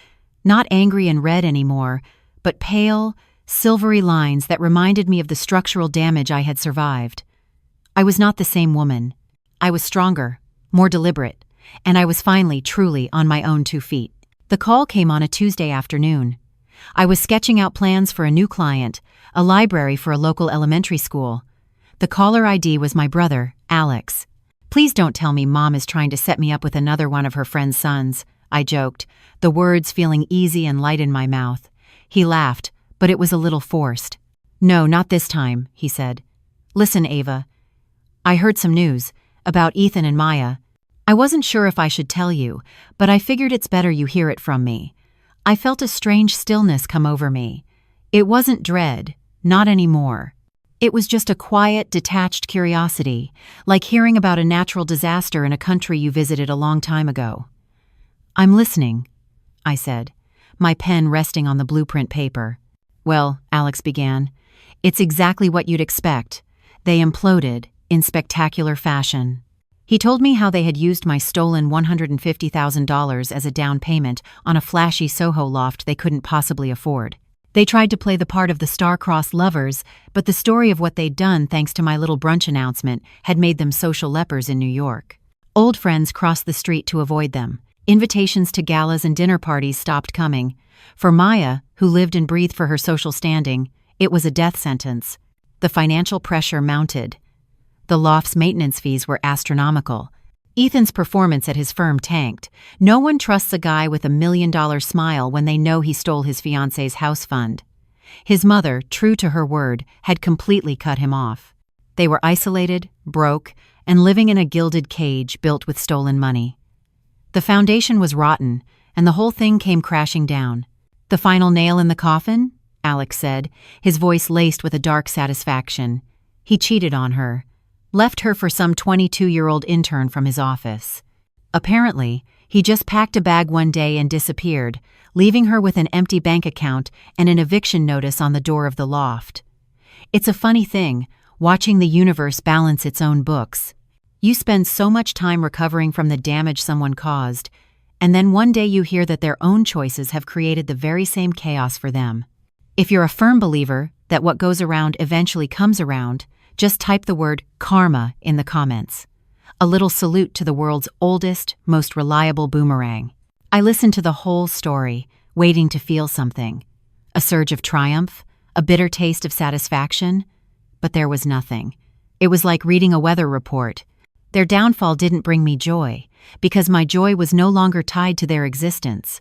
not angry and red anymore, but pale, silvery lines that reminded me of the structural damage I had survived. I was not the same woman. I was stronger, more deliberate, and I was finally, truly on my own 2 feet. The call came on a Tuesday afternoon. I was sketching out plans for a new client, a library for a local elementary school. The caller ID was my brother, Alex. "Please don't tell me Mom is trying to set me up with another one of her friend's sons," I joked, the words feeling easy and light in my mouth. He laughed, but it was a little forced. "No, not this time," he said. "Listen, Ava. I heard some news about Ethan and Maya. I wasn't sure if I should tell you, but I figured it's better you hear it from me." I felt a strange stillness come over me. It wasn't dread, not anymore. It was just a quiet, detached curiosity, like hearing about a natural disaster in a country you visited a long time ago. "I'm listening," I said, my pen resting on the blueprint paper. "Well," Alex began, "it's exactly what you'd expect. They imploded, in spectacular fashion." He told me how they had used my stolen $150,000 as a down payment on a flashy Soho loft they couldn't possibly afford. They tried to play the part of the star-crossed lovers, but the story of what they'd done thanks to my little brunch announcement had made them social lepers in New York. Old friends crossed the street to avoid them. Invitations to galas and dinner parties stopped coming. For Maya, who lived and breathed for her social standing, it was a death sentence. The financial pressure mounted. The loft's maintenance fees were astronomical. Ethan's performance at his firm tanked. No one trusts a guy with $1 million smile when they know he stole his fiancée's house fund. His mother, true to her word, had completely cut him off. They were isolated, broke, and living in a gilded cage built with stolen money. The foundation was rotten, and the whole thing came crashing down. "The final nail in the coffin?" Alex said, his voice laced with a dark satisfaction. He cheated on her, left her for some 22-year-old intern from his office. Apparently, he just packed a bag one day and disappeared, leaving her with an empty bank account and an eviction notice on the door of the loft. It's a funny thing, watching the universe balance its own books. You spend so much time recovering from the damage someone caused, and then one day you hear that their own choices have created the very same chaos for them. If you're a firm believer that what goes around eventually comes around, just type the word karma in the comments. A little salute to the world's oldest, most reliable boomerang. I listened to the whole story, waiting to feel something. A surge of triumph, a bitter taste of satisfaction, but there was nothing. It was like reading a weather report. Their downfall didn't bring me joy, because my joy was no longer tied to their existence.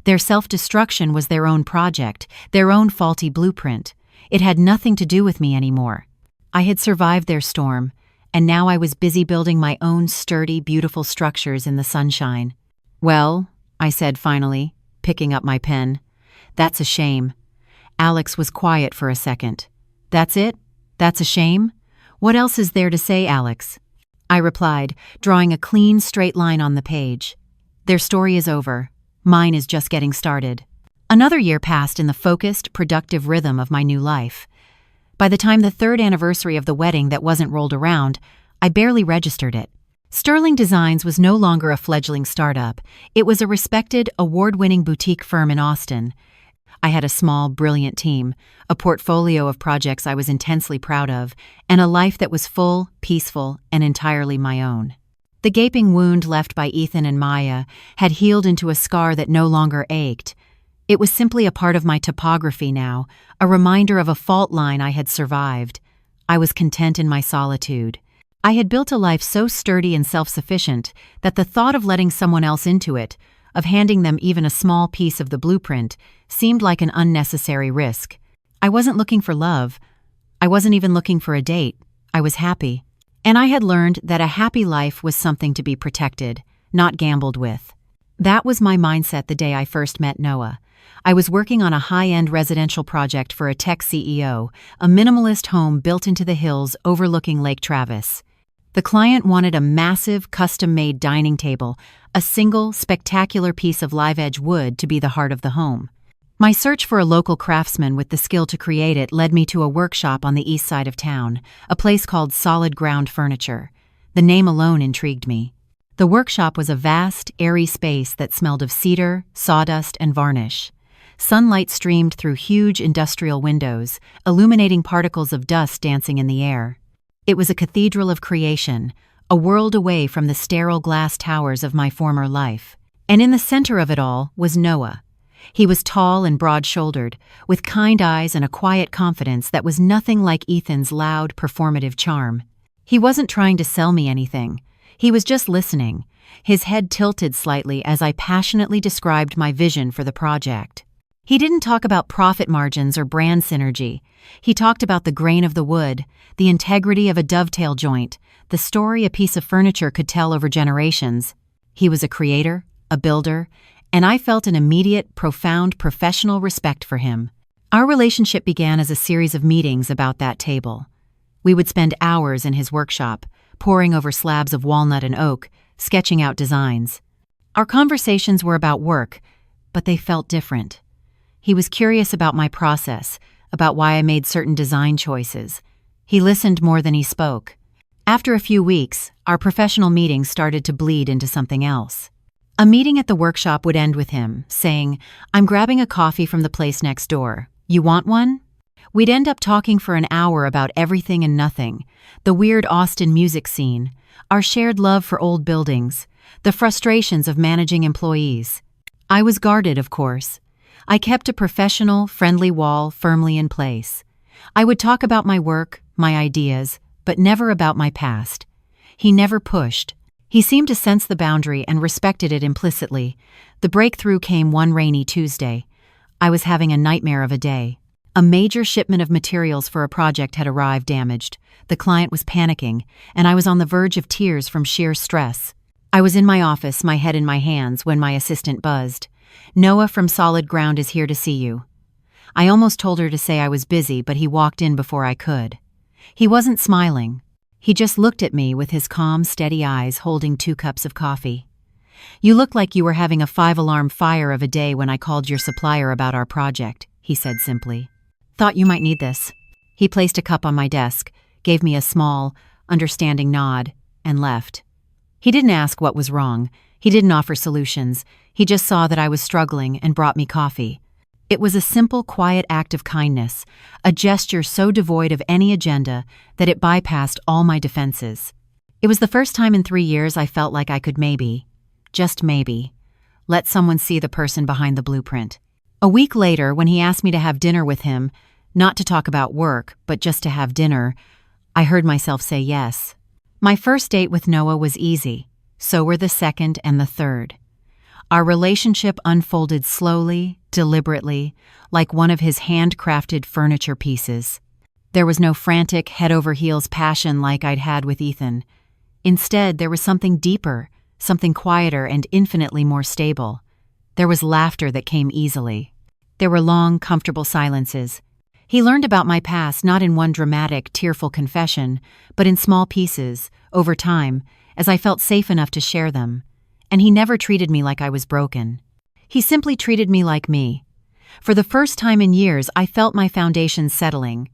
Their self-destruction was their own project, their own faulty blueprint. It had nothing to do with me anymore. I had survived their storm, and now I was busy building my own sturdy, beautiful structures in the sunshine. "Well," I said finally, picking up my pen, "that's a shame." Alex was quiet for a second. "That's it? That's a shame? What else is there to say, Alex?" I replied, drawing a clean, straight line on the page. "Their story is over. Mine is just getting started." Another year passed in the focused, productive rhythm of my new life. By the time the third anniversary of the wedding that wasn't rolled around, I barely registered it. Sterling Designs was no longer a fledgling startup. It was a respected, award-winning boutique firm in Austin. I had a small, brilliant team, a portfolio of projects I was intensely proud of, and a life that was full, peaceful, and entirely my own. The gaping wound left by Ethan and Maya had healed into a scar that no longer ached. It was simply a part of my topography now, a reminder of a fault line I had survived. I was content in my solitude. I had built a life so sturdy and self-sufficient that the thought of letting someone else into it, of handing them even a small piece of the blueprint, seemed like an unnecessary risk. I wasn't looking for love. I wasn't even looking for a date. I was happy. And I had learned that a happy life was something to be protected, not gambled with. That was my mindset the day I first met Noah. I was working on a high-end residential project for a tech CEO, a minimalist home built into the hills overlooking Lake Travis. The client wanted a massive, custom-made dining table, a single, spectacular piece of live-edge wood to be the heart of the home. My search for a local craftsman with the skill to create it led me to a workshop on the east side of town, a place called Solid Ground Furniture. The name alone intrigued me. The workshop was a vast, airy space that smelled of cedar, sawdust, and varnish. Sunlight streamed through huge industrial windows, illuminating particles of dust dancing in the air. It was a cathedral of creation, a world away from the sterile glass towers of my former life. And in the center of it all was Noah. He was tall and broad-shouldered, with kind eyes and a quiet confidence that was nothing like Ethan's loud, performative charm. He wasn't trying to sell me anything. He was just listening, his head tilted slightly as I passionately described my vision for the project. He didn't talk about profit margins or brand synergy. He talked about the grain of the wood, the integrity of a dovetail joint, the story a piece of furniture could tell over generations. He was a creator, a builder, and I felt an immediate, profound professional respect for him. Our relationship began as a series of meetings about that table. We would spend hours in his workshop, poring over slabs of walnut and oak, sketching out designs. Our conversations were about work, but they felt different. He was curious about my process, about why I made certain design choices. He listened more than he spoke. After a few weeks, our professional meetings started to bleed into something else. A meeting at the workshop would end with him saying, "I'm grabbing a coffee from the place next door. You want one?" We'd end up talking for an hour about everything and nothing, the weird Austin music scene, our shared love for old buildings, the frustrations of managing employees. I was guarded, of course. I kept a professional, friendly wall firmly in place. I would talk about my work, my ideas, but never about my past. He never pushed. He seemed to sense the boundary and respected it implicitly. The breakthrough came one rainy Tuesday. I was having a nightmare of a day. A major shipment of materials for a project had arrived damaged. The client was panicking, and I was on the verge of tears from sheer stress. I was in my office, my head in my hands, when my assistant buzzed. "Noah from Solid Ground is here to see you." I almost told her to say I was busy, but he walked in before I could. He wasn't smiling. He just looked at me with his calm, steady eyes holding 2 cups of coffee. "You look like you were having a 5-alarm fire of a day when I called your supplier about our project," he said simply. "Thought you might need this." He placed a cup on my desk, gave me a small, understanding nod, and left. He didn't ask what was wrong. He didn't offer solutions. He just saw that I was struggling and brought me coffee. It was a simple, quiet act of kindness, a gesture so devoid of any agenda that it bypassed all my defenses. It was the first time in 3 years I felt like I could maybe, just maybe, let someone see the person behind the blueprint. A week later, when he asked me to have dinner with him, not to talk about work, but just to have dinner, I heard myself say yes. My first date with Noah was easy. So were the second and the third. Our relationship unfolded slowly, deliberately, like one of his handcrafted furniture pieces. There was no frantic, head-over-heels passion like I'd had with Ethan. Instead, there was something deeper, something quieter and infinitely more stable. There was laughter that came easily. There were long, comfortable silences. He learned about my past not in one dramatic, tearful confession, but in small pieces, over time, as I felt safe enough to share them. And he never treated me like I was broken. He simply treated me like me. For the first time in years, I felt my foundation settling.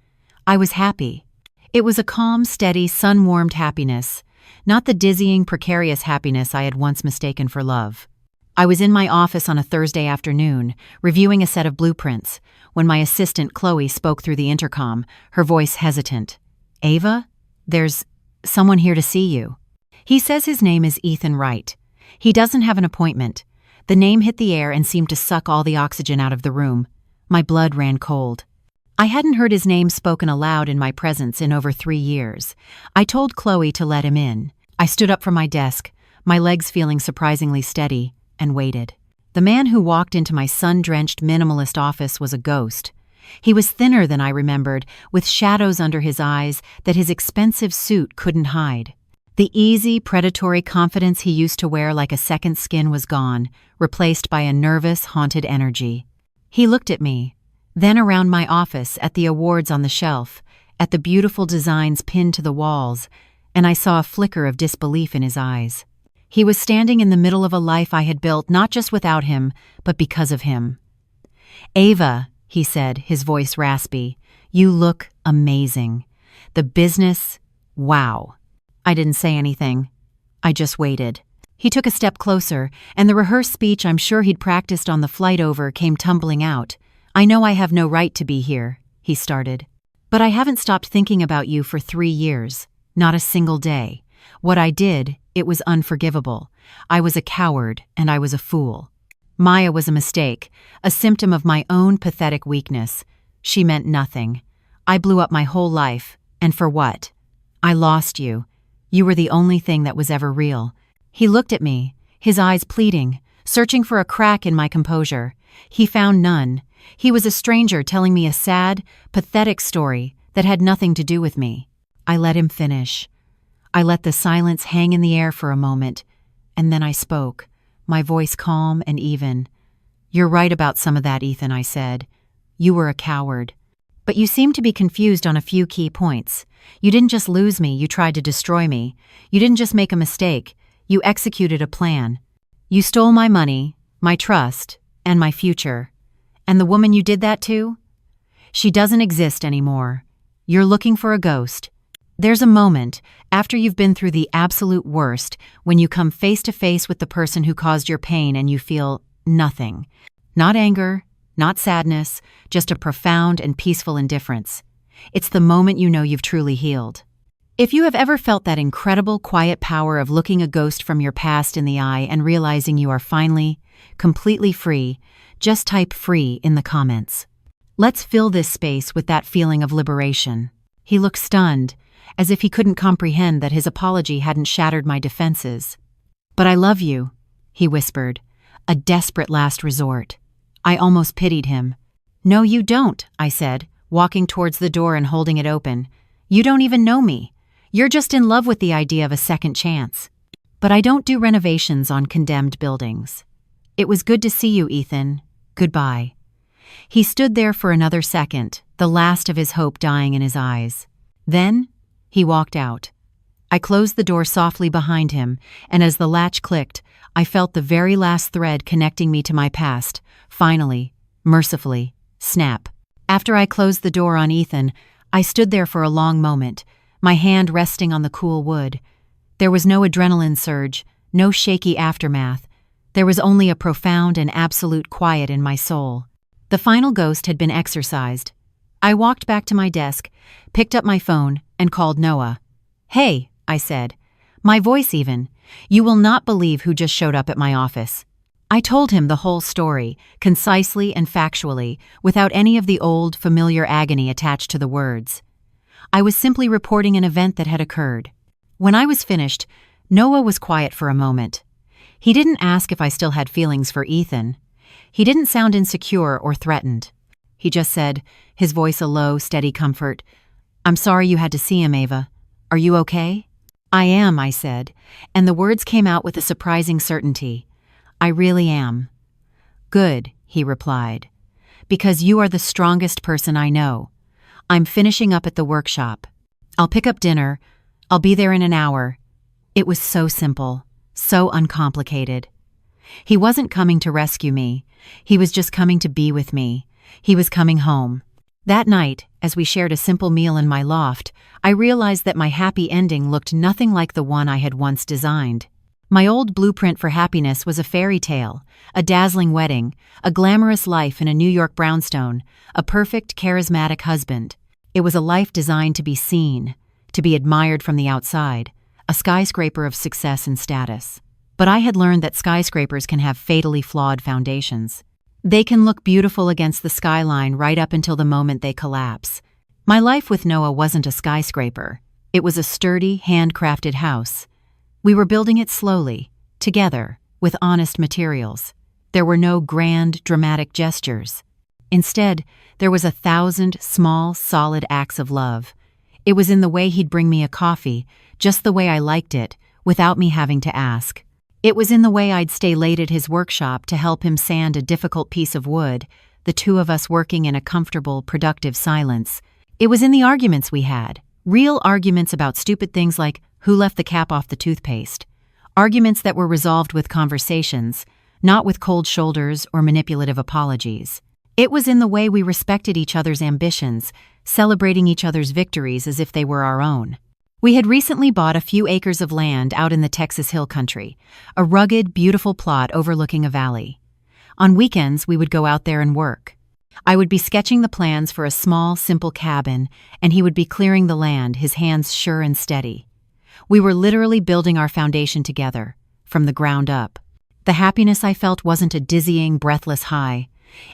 I was happy. It was a calm, steady, sun-warmed happiness, not the dizzying, precarious happiness I had once mistaken for love. I was in my office on a Thursday afternoon, reviewing a set of blueprints, when my assistant Chloe spoke through the intercom, her voice hesitant. "Ava, there's someone here to see you." He says his name is Ethan Wright. He doesn't have an appointment. The name hit the air and seemed to suck all the oxygen out of the room. My blood ran cold. I hadn't heard his name spoken aloud in my presence in over 3 years. I told Chloe to let him in. I stood up from my desk, my legs feeling surprisingly steady, and waited. The man who walked into my sun-drenched minimalist office was a ghost. He was thinner than I remembered, with shadows under his eyes that his expensive suit couldn't hide. The easy, predatory confidence he used to wear like a second skin was gone, replaced by a nervous, haunted energy. He looked at me, then around my office, at the awards on the shelf, at the beautiful designs pinned to the walls, and I saw a flicker of disbelief in his eyes. He was standing in the middle of a life I had built not just without him, but because of him. "Ava," he said, his voice raspy, "you look amazing. The business, wow." I didn't say anything. I just waited. He took a step closer, and the rehearsed speech I'm sure he'd practiced on the flight over came tumbling out. "I know I have no right to be here," he started. "But I haven't stopped thinking about you for 3 years. Not a single day. What I did, it was unforgivable. I was a coward, and I was a fool. Maya was a mistake, a symptom of my own pathetic weakness. She meant nothing. I blew up my whole life, and for what? I lost you. You were the only thing that was ever real." He looked at me, his eyes pleading, searching for a crack in my composure. He found none. He was a stranger telling me a sad, pathetic story that had nothing to do with me. I let him finish. I let the silence hang in the air for a moment, and then I spoke, my voice calm and even. "You're right about some of that, Ethan," I said. "You were a coward. But you seem to be confused on a few key points. You didn't just lose me, you tried to destroy me. You didn't just make a mistake, you executed a plan. You stole my money, my trust, and my future. And the woman you did that to? She doesn't exist anymore. You're looking for a ghost. There's a moment, after you've been through the absolute worst, when you come face to face with the person who caused your pain and you feel nothing. Not anger, not sadness, just a profound and peaceful indifference. It's the moment you know you've truly healed. If you have ever felt that incredible, quiet power of looking a ghost from your past in the eye and realizing you are finally, completely free, just type "free" in the comments. Let's fill this space with that feeling of liberation. He looked stunned, as if he couldn't comprehend that his apology hadn't shattered my defenses. "But I love you," he whispered, a desperate last resort. I almost pitied him. "No, you don't," I said, walking towards the door and holding it open. You don't even know me. You're just in love with the idea of a second chance. But I don't do renovations on condemned buildings. It was good to see you, Ethan. Goodbye. He stood there for another second, the last of his hope dying in his eyes. Then, he walked out. I closed the door softly behind him, and as the latch clicked, I felt the very last thread connecting me to my past, finally, mercifully, snap. After I closed the door on Ethan, I stood there for a long moment, my hand resting on the cool wood. There was no adrenaline surge, no shaky aftermath. There was only a profound and absolute quiet in my soul. The final ghost had been exorcised. I walked back to my desk, picked up my phone, and called Noah. "Hey," I said. My voice even. "You will not believe who just showed up at my office." I told him the whole story, concisely and factually, without any of the old, familiar agony attached to the words. I was simply reporting an event that had occurred. When I was finished, Noah was quiet for a moment. He didn't ask if I still had feelings for Ethan. He didn't sound insecure or threatened. He just said, his voice a low, steady comfort, "I'm sorry you had to see him, Ava. Are you okay?" "I am," I said, and the words came out with a surprising certainty. "I really am." "Good," he replied, "because you are the strongest person I know. I'm finishing up at the workshop. I'll pick up dinner. I'll be there in an hour." It was so simple, so uncomplicated. He wasn't coming to rescue me. He was just coming to be with me. He was coming home. That night, as we shared a simple meal in my loft, I realized that my happy ending looked nothing like the one I had once designed. My old blueprint for happiness was a fairy tale, a dazzling wedding, a glamorous life in a New York brownstone, a perfect, charismatic husband. It was a life designed to be seen, to be admired from the outside, a skyscraper of success and status. But I had learned that skyscrapers can have fatally flawed foundations. They can look beautiful against the skyline right up until the moment they collapse. My life with Noah wasn't a skyscraper. It was a sturdy, handcrafted house. We were building it slowly, together, with honest materials. There were no grand, dramatic gestures. Instead, there was 1,000 small, solid acts of love. It was in the way he'd bring me a coffee, just the way I liked it, without me having to ask. It was in the way I'd stay late at his workshop to help him sand a difficult piece of wood, the two of us working in a comfortable, productive silence. It was in the arguments we had, real arguments about stupid things like who left the cap off the toothpaste. Arguments that were resolved with conversations, not with cold shoulders or manipulative apologies. It was in the way we respected each other's ambitions, celebrating each other's victories as if they were our own. We had recently bought a few acres of land out in the Texas Hill Country, a rugged, beautiful plot overlooking a valley. On weekends, we would go out there and work. I would be sketching the plans for a small, simple cabin, and he would be clearing the land, his hands sure and steady. We were literally building our foundation together, from the ground up. The happiness I felt wasn't a dizzying, breathless high.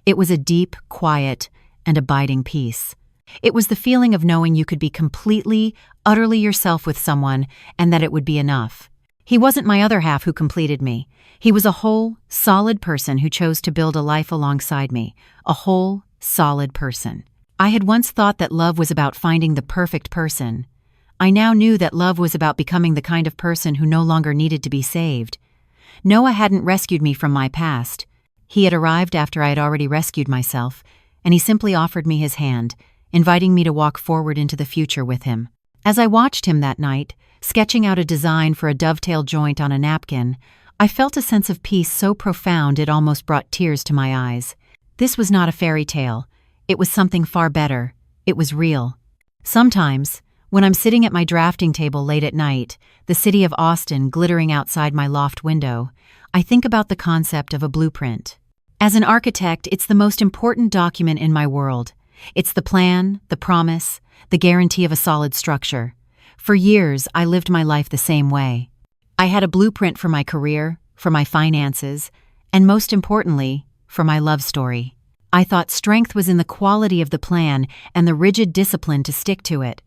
It was a deep, quiet, and abiding peace. It was the feeling of knowing you could be completely, utterly yourself with someone and that it would be enough. He wasn't my other half who completed me. He was a whole, solid person who chose to build a life alongside me. A whole, solid person. I had once thought that love was about finding the perfect person. I now knew that love was about becoming the kind of person who no longer needed to be saved. Noah hadn't rescued me from my past. He had arrived after I had already rescued myself, and he simply offered me his hand, inviting me to walk forward into the future with him. As I watched him that night, sketching out a design for a dovetail joint on a napkin, I felt a sense of peace so profound it almost brought tears to my eyes. This was not a fairy tale. It was something far better. It was real. Sometimes, when I'm sitting at my drafting table late at night, the city of Austin glittering outside my loft window, I think about the concept of a blueprint. As an architect, it's the most important document in my world. It's the plan, the promise, the guarantee of a solid structure. For years, I lived my life the same way. I had a blueprint for my career, for my finances, and most importantly, for my love story. I thought strength was in the quality of the plan and the rigid discipline to stick to it.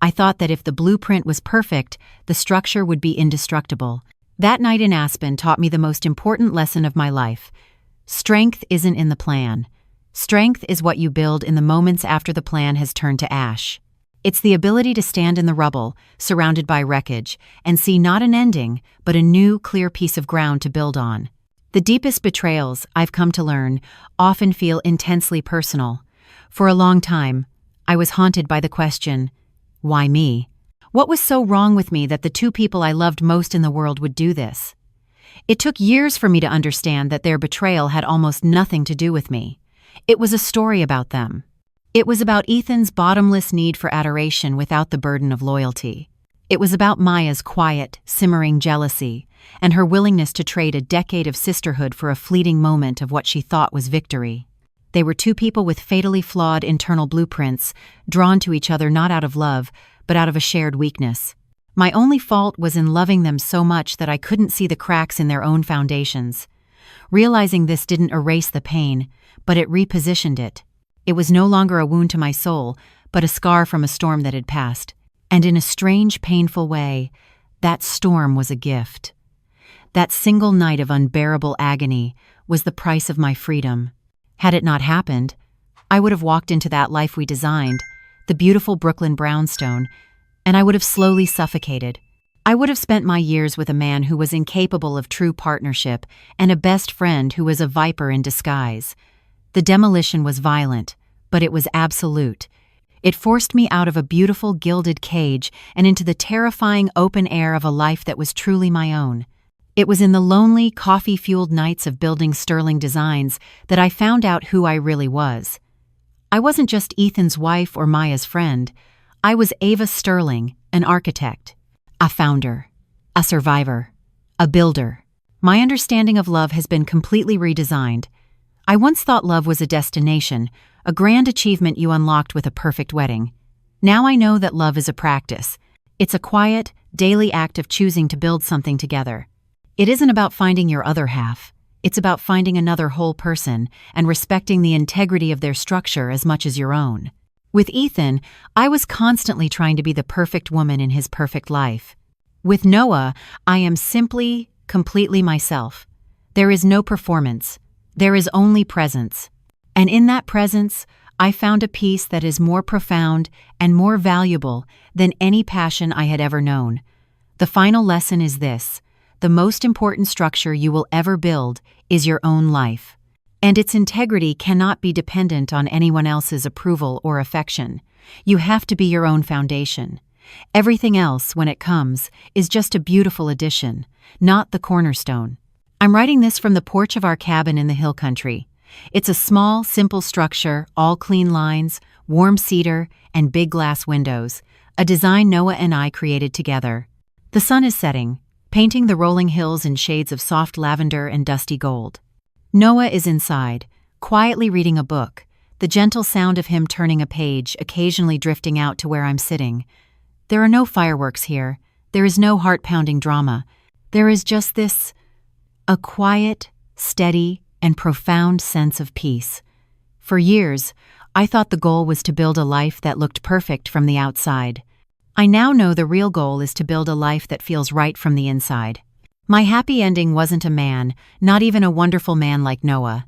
I thought that if the blueprint was perfect, the structure would be indestructible. That night in Aspen taught me the most important lesson of my life. Strength isn't in the plan. Strength is what you build in the moments after the plan has turned to ash. It's the ability to stand in the rubble, surrounded by wreckage, and see not an ending, but a new, clear piece of ground to build on. The deepest betrayals, I've come to learn, often feel intensely personal. For a long time, I was haunted by the question, why me? What was so wrong with me that the two people I loved most in the world would do this? It took years for me to understand that their betrayal had almost nothing to do with me. It was a story about them. It was about Ethan's bottomless need for adoration without the burden of loyalty. It was about Maya's quiet, simmering jealousy, and her willingness to trade a decade of sisterhood for a fleeting moment of what she thought was victory. They were two people with fatally flawed internal blueprints, drawn to each other not out of love, but out of a shared weakness. My only fault was in loving them so much that I couldn't see the cracks in their own foundations. Realizing this didn't erase the pain, but it repositioned it. It was no longer a wound to my soul, but a scar from a storm that had passed. And in a strange, painful way, that storm was a gift. That single night of unbearable agony was the price of my freedom. Had it not happened, I would have walked into that life we designed, the beautiful Brooklyn brownstone, and I would have slowly suffocated. I would have spent my years with a man who was incapable of true partnership and a best friend who was a viper in disguise. The demolition was violent, but it was absolute. It forced me out of a beautiful gilded cage and into the terrifying open air of a life that was truly my own. It was in the lonely, coffee-fueled nights of building sterling designs that I found out who I really was. I wasn't just Ethan's wife or Maya's friend. I was Ava Sterling, an architect, a founder, a survivor, a builder. My understanding of love has been completely redesigned. I once thought love was a destination, a grand achievement you unlocked with a perfect wedding. Now I know that love is a practice. It's a quiet, daily act of choosing to build something together. It isn't about finding your other half. It's about finding another whole person and respecting the integrity of their structure as much as your own. With Ethan, I was constantly trying to be the perfect woman in his perfect life. With Noah, I am simply, completely myself. There is no performance. There is only presence. And in that presence, I found a peace that is more profound and more valuable than any passion I had ever known. The final lesson is this: the most important structure you will ever build is your own life. And its integrity cannot be dependent on anyone else's approval or affection. You have to be your own foundation. Everything else, when it comes, is just a beautiful addition, not the cornerstone. I'm writing this from the porch of our cabin in the hill country. It's a small, simple structure, all clean lines, warm cedar, and big glass windows, a design Noah and I created together. The sun is setting, painting the rolling hills in shades of soft lavender and dusty gold. Noah is inside, quietly reading a book, the gentle sound of him turning a page occasionally drifting out to where I'm sitting. There are no fireworks here. There is no heart-pounding drama. There is just a quiet, steady, and profound sense of peace. For years, I thought the goal was to build a life that looked perfect from the outside. I now know the real goal is to build a life that feels right from the inside. My happy ending wasn't a man, not even a wonderful man like Noah.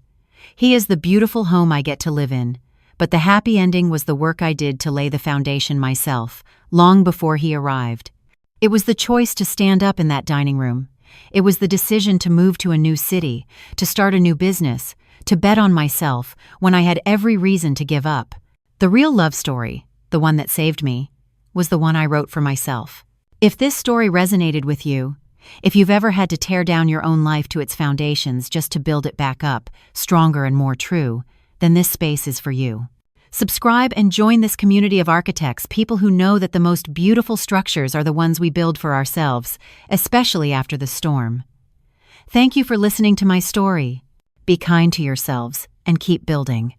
He is the beautiful home I get to live in. But the happy ending was the work I did to lay the foundation myself, long before he arrived. It was the choice to stand up in that dining room. It was the decision to move to a new city, to start a new business, to bet on myself when I had every reason to give up. The real love story, the one that saved me, was the one I wrote for myself. If this story resonated with you, if you've ever had to tear down your own life to its foundations just to build it back up, stronger and more true, then this space is for you. Subscribe and join this community of architects, people who know that the most beautiful structures are the ones we build for ourselves, especially after the storm. Thank you for listening to my story. Be kind to yourselves and keep building.